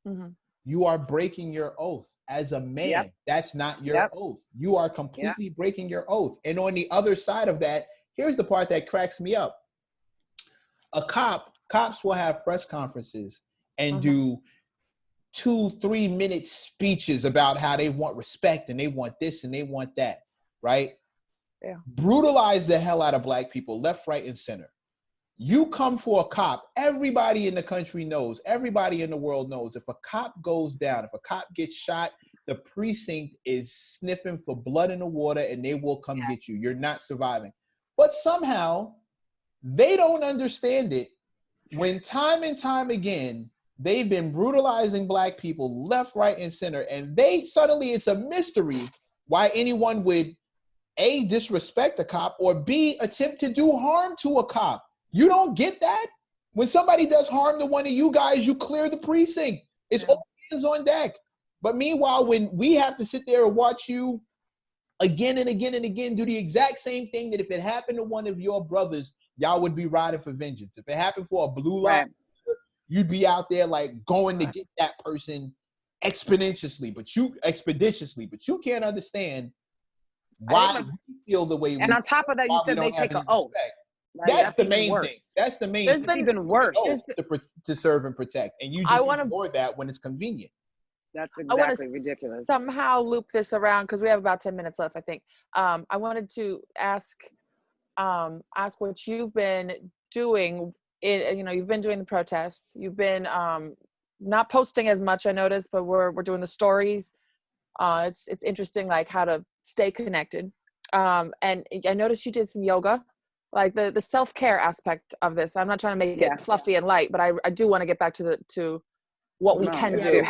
Mm-hmm. You are breaking your oath as a man. Yep. That's not your oath. You are completely breaking your oath. And on the other side of that, here's the part that cracks me up. Cops will have press conferences and do 2-3 minute speeches about how they want respect and they want this and they want that, right? Yeah. Brutalize the hell out of Black people, left, right, and center. You come for a cop, everybody in the country knows, everybody in the world knows, if a cop goes down, if a cop gets shot, the precinct is sniffing for blood in the water and they will come get you. You're not surviving. But somehow, they don't understand it when time and time again, they've been brutalizing Black people left, right, and center. And it's a mystery why anyone would A, disrespect a cop, or B, attempt to do harm to a cop. You don't get that? When somebody does harm to one of you guys, you clear the precinct. It's all hands on deck. But meanwhile, when we have to sit there and watch you again and again and again do the exact same thing that if it happened to one of your brothers, y'all would be riding for vengeance. If it happened for a blue line, you'd be out there like going to get that person expeditiously, but you can't understand why we feel the way we And on top of that, you said they take an oath. Like, that's the main thing. That's the main thing. It's even worse. To serve and protect. And you just ignore that when it's convenient. That's exactly ridiculous. Somehow loop this around because we have about 10 minutes left, I think. I wanted to ask what you've been doing. You've been doing the protests. You've been not posting as much, I noticed, but we're doing the stories. It's interesting, like how to stay connected. And I noticed you did some yoga, like the self-care aspect of this. I'm not trying to make it fluffy and light, but I do want to get back to what we can do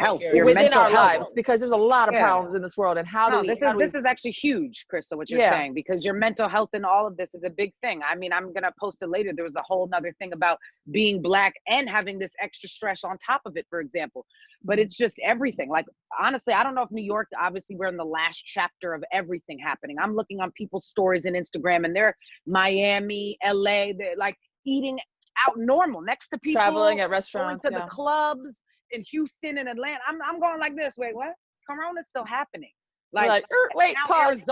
within our lives, because there's a lot of problems in this world. And this is actually huge, Crystal, what you're saying, because your mental health and all of this is a big thing. I mean, I'm going to post it later. There was a whole nother thing about being Black and having this extra stress on top of it, for example. But it's just everything. Like, honestly, I don't know if New York, obviously we're in the last chapter of everything happening. I'm looking on people's stories and Instagram, and they're Miami, LA, they're like eating out normal next to people. Traveling at restaurants. Going to the clubs in Houston and Atlanta. I'm going like this. Wait, what? Corona's still happening. Like wait, pause.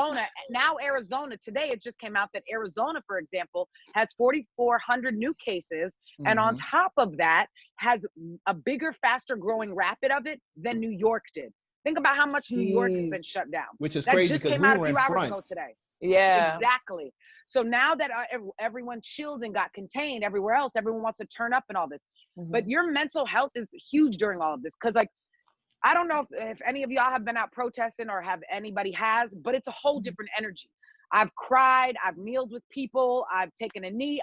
Arizona, today it just came out that Arizona, for example, has 4,400 new cases. Mm-hmm. And on top of that, has a bigger, faster growing rapid of it than New York did. Think about how much New York has been shut down. Which is crazy because we were in front. Today. Yeah, exactly. So now that everyone chilled and got contained everywhere else, everyone wants to turn up and all this. Mm-hmm. But your mental health is huge during all of this. Because like, I don't know if any of y'all have been out protesting or have anybody has, but it's a whole different energy. I've cried, I've kneeled with people, I've taken a knee.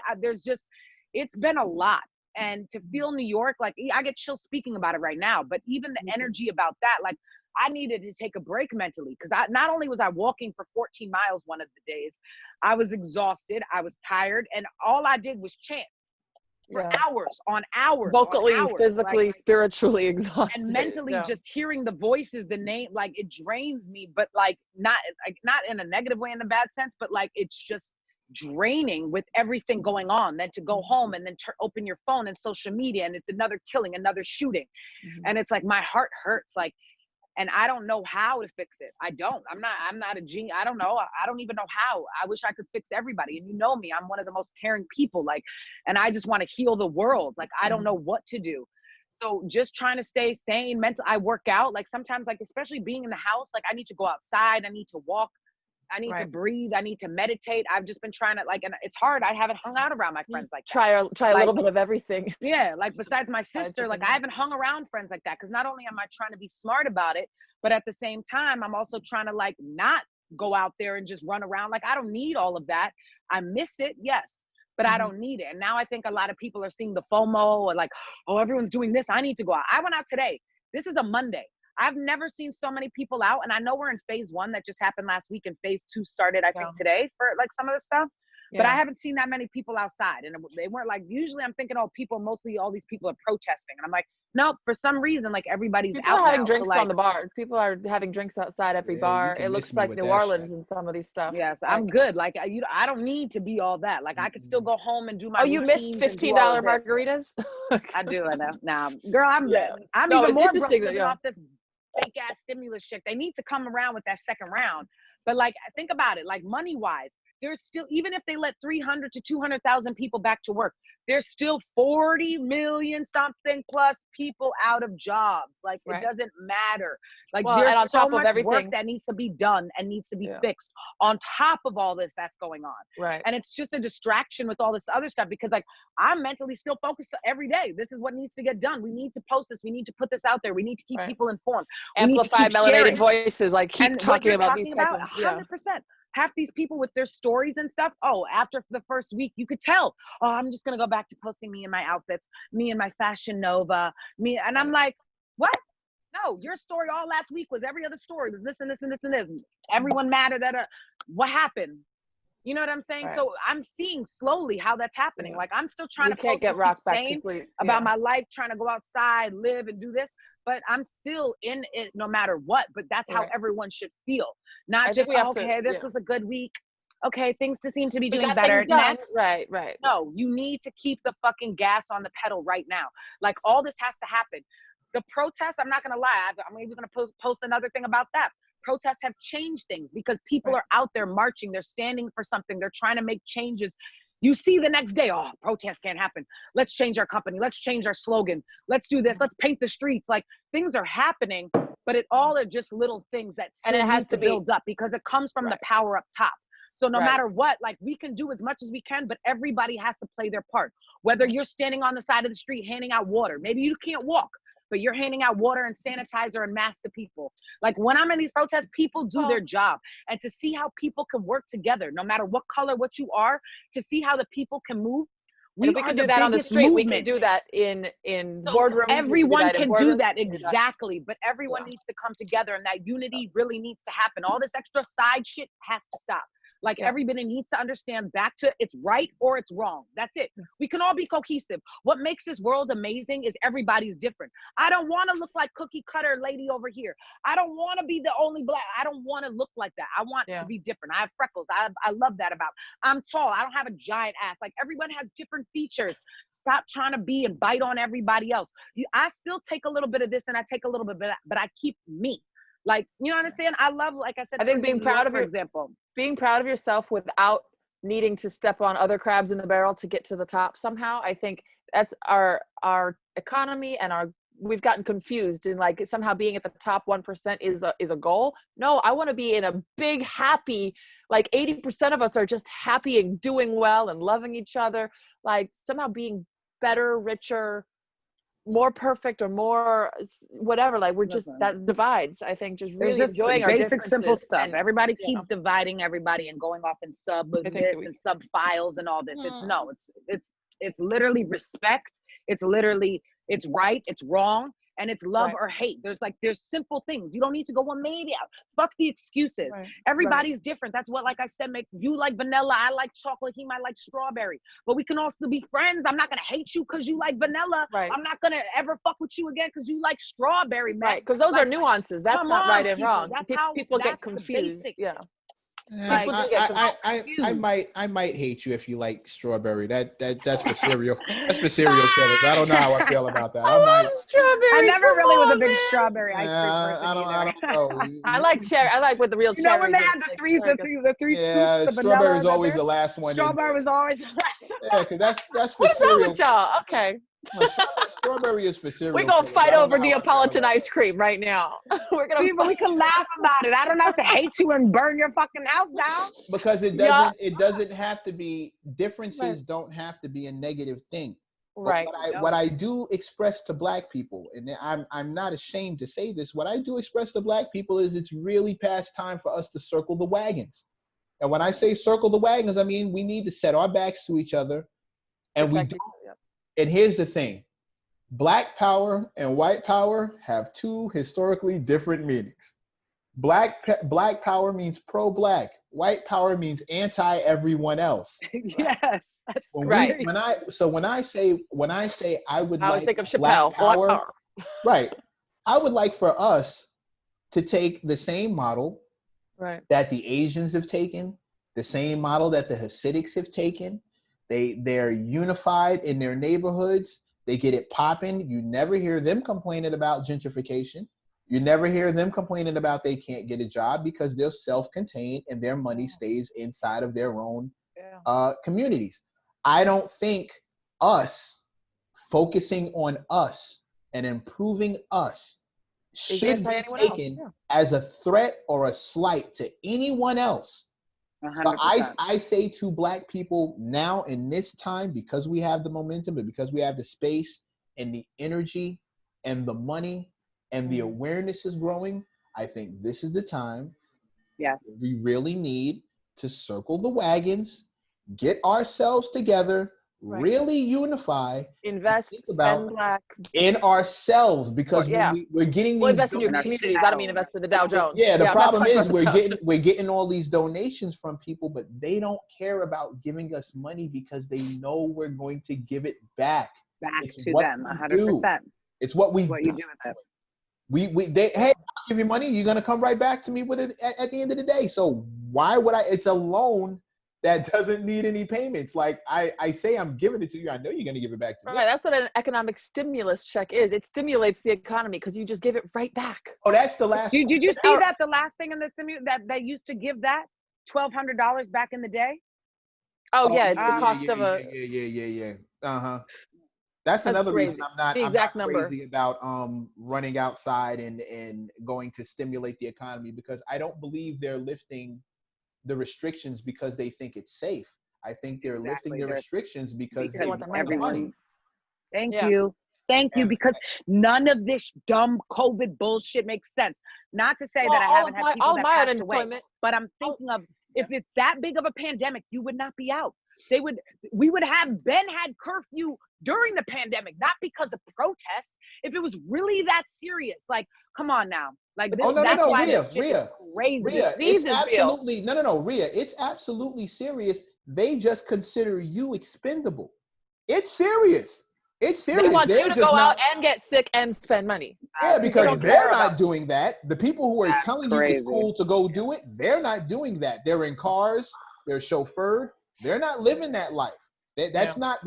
It's been a lot. And to feel New York, like I get chills speaking about it right now, but even the energy about that, like I needed to take a break mentally, because not only was I walking for 14 miles one of the days, I was exhausted, I was tired, and all I did was chant. for hours on hours. Vocally, on hours. physically, like, spiritually exhausted. And mentally just hearing the voices, the name, like it drains me, but like not in a negative way, in a bad sense, but like it's just draining with everything going on. Then to go home and then open your phone and social media, and it's another killing, another shooting. And it's like my heart hurts, like, and I don't know how to fix it. I'm not a genius. I don't know. I don't even know how. I wish I could fix everybody. And you know me, I'm one of the most caring people, like, and I just want to heal the world. Like, I don't know what to do. So just trying to stay sane, mental. I work out, like sometimes, like, especially being in the house, like I need to go outside. I need to walk. I need to breathe. I need to meditate. I've just been trying to, like, and it's hard. I haven't hung out around my friends like that. Try a little bit of everything. Yeah. Like besides my sister, like I haven't hung around friends like that. Cause not only am I trying to be smart about it, but at the same time, I'm also trying to like not go out there and just run around. Like I don't need all of that. I miss it. Yes. But I don't need it. And now I think a lot of people are seeing the FOMO or like, oh, everyone's doing this. I need to go out. I went out today. This is a Monday. I've never seen so many people out. And I know we're in phase 1 that just happened last week, and phase 2 started, I think, today for like some of the stuff. But I haven't seen that many people outside. And they weren't like, usually I'm thinking, oh, people, mostly all these people are protesting. And I'm like, no, for some reason, like everybody's people out are having now. drinks so, like, on the bar. People are having drinks outside every bar. It looks like New Orleans and some of these stuff. Yes, like, I'm good. Like I don't need to be all that. Like I could still go home and do my. Oh, you missed $15 margaritas? I do. I know. Now, girl, I'm no, even more broke off this fake ass stimulus shit. They need to come around with that second round. But like, think about it. Like money wise, there's still, even if they let 300 to 200,000 people back to work, there's still 40 million something plus people out of jobs. Like it doesn't matter. Like there's so much work that needs to be done and needs to be fixed on top of all this that's going on. Right. And it's just a distraction with all this other stuff, because like I'm mentally still focused every day. This is what needs to get done. We need to post this. We need to put this out there. We need to keep people informed. Amplify melanated voices. Like keep talking about these types of 100%. Half these people with their stories and stuff, oh, after the first week, you could tell, oh, I'm just going to go back to posting me in my outfits, me in my Fashion Nova, me. And I'm like, what? No, your story all last week was every other story was this and this and this and this. Everyone mad at what happened? You know what I'm saying? Right. So I'm seeing slowly how that's happening. Like I'm still trying to can't get rocked back to sleep about my life, trying to go outside, live and do this. But I'm still in it no matter what. But that's how everyone should feel. Not just, okay, this was a good week. Okay, things seem to be doing better. Next. Right. No, you need to keep the fucking gas on the pedal right now. Like all this has to happen. The protests, I'm not going to lie. I'm even going to post another thing about that. Protests have changed things because people are out there marching. They're standing for something. They're trying to make changes. You see the next day, oh, protests can't happen. Let's change our company. Let's change our slogan. Let's do this. Let's paint the streets. Like things are happening, but it all are just little things that still and it has to build up because it comes from the power up top. So no matter what, like we can do as much as we can, but everybody has to play their part. Whether you're standing on the side of the street handing out water, maybe you can't walk, but you're handing out water and sanitizer and masks to people. Like when I'm in these protests, people do their job. And to see how people can work together, no matter what color, what you are, to see how the people can move. We can do that on the street. We can do that in boardrooms. Everyone can do that, exactly. But everyone needs to come together, and that unity really needs to happen. All this extra side shit has to stop. Like everybody needs to understand back to it's right or it's wrong. That's it. We can all be cohesive. What makes this world amazing is everybody's different. I don't want to look like cookie cutter lady over here. I don't want to be the only black. I don't want to look like that. I want to be different. I have freckles. I love that about. I'm tall. I don't have a giant ass. Like everyone has different features. Stop trying to be and bite on everybody else. I still take a little bit of this and I take a little bit of that, but I keep me. Like, you know what I'm saying? I love, like I said, I think being proud of your example. Being proud of yourself without needing to step on other crabs in the barrel to get to the top somehow. I think that's our economy and we've gotten confused in like somehow being at the top 1% is a goal. No, I want to be in a big happy, like 80% of us are just happy and doing well and loving each other. Like somehow being better, richer, more perfect or more whatever, like we're just that divides. I think just really enjoying our basic simple stuff. And everybody keeps dividing everybody and going off and sub this and sub files and all this. It's literally respect. It's literally it's right, it's wrong, and it's love or hate. There's simple things. You don't need to go, well, maybe, fuck the excuses. Everybody's different. That's what, like I said, makes you like vanilla, I like chocolate, he might like strawberry, but we can all still be friends. I'm not gonna hate you because you like vanilla. I'm not gonna ever fuck with you again because you like strawberry, man. Right, because those are nuances. That's not right and wrong. That's how people get confused. Yeah. Like, I might hate you if you like strawberry. That's for cereal. That's for cereal killers. I don't know how I feel about that. I love strawberry. I never really was a big strawberry ice cream person I don't know. I like cherry. I like with the real cherries. You know when they had the three scoops of strawberry is vanilla, always the last one. Strawberry was always the last one. Yeah, because that's for What's cereal. wrong with y'all? Okay. Strawberry is for cereal. We're gonna fight over Neapolitan ice cream right now. But we can laugh about it. I don't have to hate you and burn your fucking house down. Because it doesn't have to be, differences don't have to be a negative thing. Right. What I do express to Black people, and I'm not ashamed to say this, what I do express to Black people is it's really past time for us to circle the wagons. And when I say circle the wagons, I mean we need to set our backs to each other, and we don't. And here's the thing. Black power and white power have two historically different meanings. Black power means pro-Black. White power means anti-everyone else. Yes. When I say I would like think of Black Chappelle. power, right. I would like for us to take the same model that the Asians have taken, the same model that the Hasidics have taken. They're unified in their neighborhoods. They get it popping. You never hear them complaining about gentrification. You never hear them complaining about they can't get a job because they're self-contained and their money stays inside of their own communities. I don't think us focusing on us and improving us should be taken as a threat or a slight to anyone else. So I say to Black people now in this time, because we have the momentum and because we have the space and the energy and the money and the awareness is growing, I think this is the time. Yes. We really need to circle the wagons, get ourselves together, really unify, invest, spend Black in ourselves, because we're getting these invest in your communities. I don't mean invest in the Dow Jones. Yeah, the problem is we're getting all these donations from people, but they don't care about giving us money because they know we're going to give it back. To them, 100%. It's what you do with it. Hey, I'll give you money. You're gonna come right back to me with it at the end of the day. So why would I? It's a loan that doesn't need any payments. Like I say, I'm giving it to you. I know you're going to give it back to me. Right, that's what an economic stimulus check is. It stimulates the economy because you just give it right back. Oh, that's the last. Did you see that the last thing in the that they used to give that $1,200 back in the day? Oh yeah, it's the cost of a. Yeah. That's another crazy. reason I'm not crazy about running outside and going to stimulate the economy, because I don't believe they're lifting the restrictions because they think it's safe. I think they're lifting the restrictions because they want money. Thank you, because none of this dumb COVID bullshit makes sense. Not to say that I haven't had people that passed away, but I'm thinking of, if it's that big of a pandemic, you would not be out. We would have had curfew during the pandemic, not because of protests. If it was really that serious, like, come on now. Like, this, Ria, crazy. Ria, it's absolutely Ria, it's absolutely serious. They just consider you expendable. It's serious. It's serious. They want you to go out and get sick and spend money. Yeah, because they're not doing that. The people who are telling you it's cool to go do it, they're not doing that. They're in cars. They're chauffeured. They're not living that life. That's not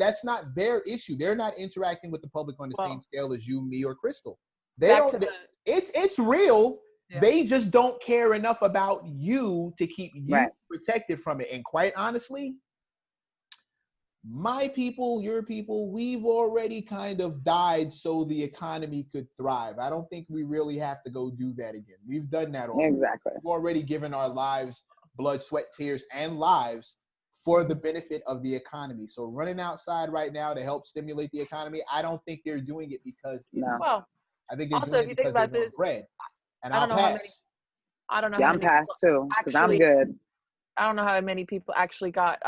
their issue. They're not interacting with the public on the same scale as you, me, or Crystal. It's real. Yeah. They just don't care enough about you to keep you protected from it. And quite honestly, my people, your people, we've already kind of died so the economy could thrive. I don't think we really have to go do that again. We've done that already. Exactly. We've already given our lives, blood, sweat, tears, and lives for the benefit of the economy. So running outside right now to help stimulate the economy, I don't think they're doing it because I think they're doing it because they want bread. And I'll pass. I don't know. Yeah, I'm past too, because I'm good. I don't know how many people actually got,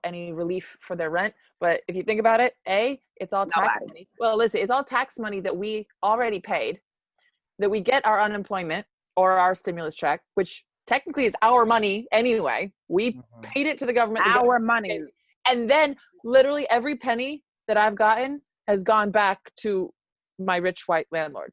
any relief for their rent. But if you think about it, it's all tax money. Well, listen, it's all tax money that we already paid, that we get our unemployment or our stimulus check, which technically is our money anyway. We paid it to the government. Our money. And then literally every penny that I've gotten has gone back to my rich white landlord.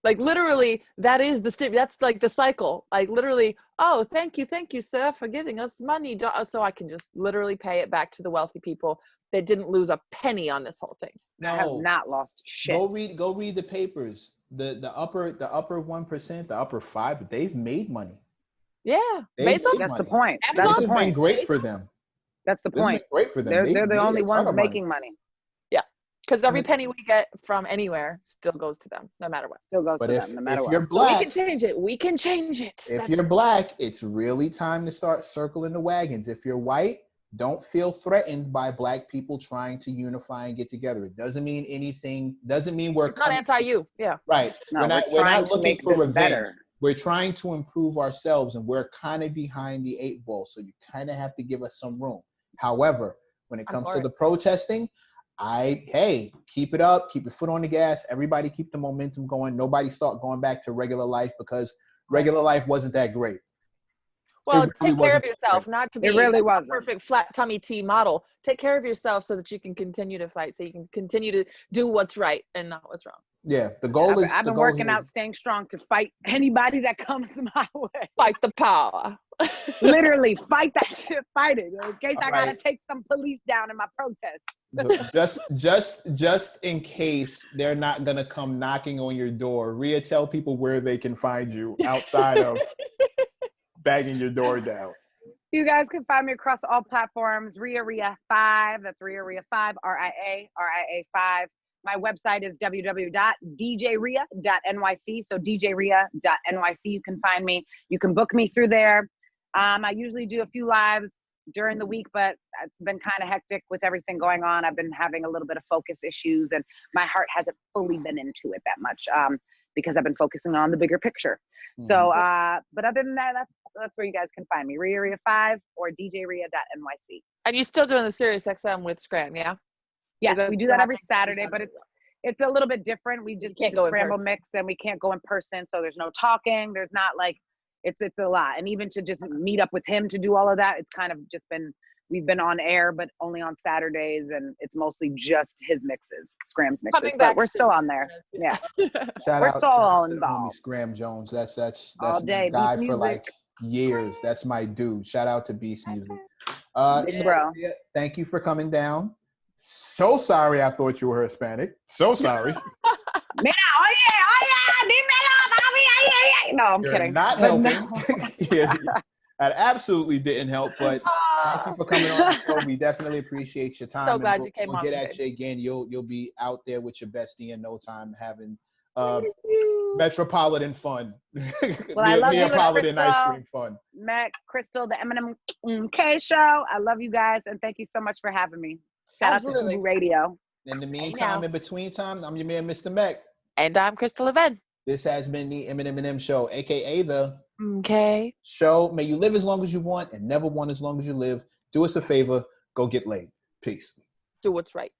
Like literally, that's like the cycle. Like literally, oh, thank you, sir, for giving us money, so I can just literally pay it back to the wealthy people that didn't lose a penny on this whole thing. No, I have not lost shit. Go read the papers. The upper 1%, the upper 5%, they've made money. Yeah, that's the point. This has been great for them. That's the point. Great for them. They're the only ones making money. Because every penny we get from anywhere still goes to them, no matter what. Still goes to them, no matter what. If you're black, we can change it. If you're black, it's really time to start circling the wagons. If you're white, don't feel threatened by black people trying to unify and get together. It doesn't mean anything. Doesn't mean we're not anti-you. Yeah. Right. No, we're not looking for revenge. Better. We're trying to improve ourselves, and we're kind of behind the 8 ball. So you kind of have to give us some room. However, when it comes to the protesting, keep it up, keep your foot on the gas. Everybody keep the momentum going. Nobody start going back to regular life, because regular life wasn't that great. Well, take care of yourself, not to be a perfect flat tummy tea model. Take care of yourself so that you can continue to fight, so you can continue to do what's right and not what's wrong. Yeah, the goal is. I've been working out, staying strong to fight anybody that comes my way. Fight the power. Literally, fight that shit. Fight it. In case I gotta take some police down in my protest. So just in case they're not gonna come knocking on your door, Ria, tell people where they can find you outside of banging your door down. You guys can find me across all platforms. Ria 5. That's Ria 5. RIA 5. My website is www.djria.nyc. So djria.nyc. You can find me. You can book me through there. I usually do a few lives during the week, but it's been kind of hectic with everything going on. I've been having a little bit of focus issues, and my heart hasn't fully been into it that much because I've been focusing on the bigger picture. So, but other than that, that's where you guys can find me, Ria 5 or djria.nyc. And you're still doing the Sirius XM with Scram, yeah? Yes, we do that every Saturday, but it's a little bit different. We just can't do a scramble mix, and we can't go in person, so there's no talking. There's not like it's a lot, and even to just meet up with him to do all of that, it's kind of just been. We've been on air, but only on Saturdays, and it's mostly just his mixes, Scram's mixes. But we're still on there. Yeah, we're still all involved. Scram Jones, that's all day. My guy for like years. That's my dude. Shout out to Beast Music. Bro. Thank you for coming down. So sorry, I thought you were Hispanic. So sorry. No, I'm kidding. Not helping. No. Yeah, that absolutely didn't help, but thank you for coming on the show. We definitely appreciate your time. So glad you came on. We'll get at you again. You'll be out there with your bestie in no time, having metropolitan fun. Well, I love Neapolitan ice cream fun. Mac, Crystal, the M+M+M show. I love you guys, and thank you so much for having me. Shout out to Hulu Radio. In the meantime, in between time, I'm your man, Mr. Mech. And I'm Crystal Leven. This has been the M+M+M show, aka the show. May you live as long as you want and never want as long as you live. Do us a favor, go get laid. Peace. Do what's right.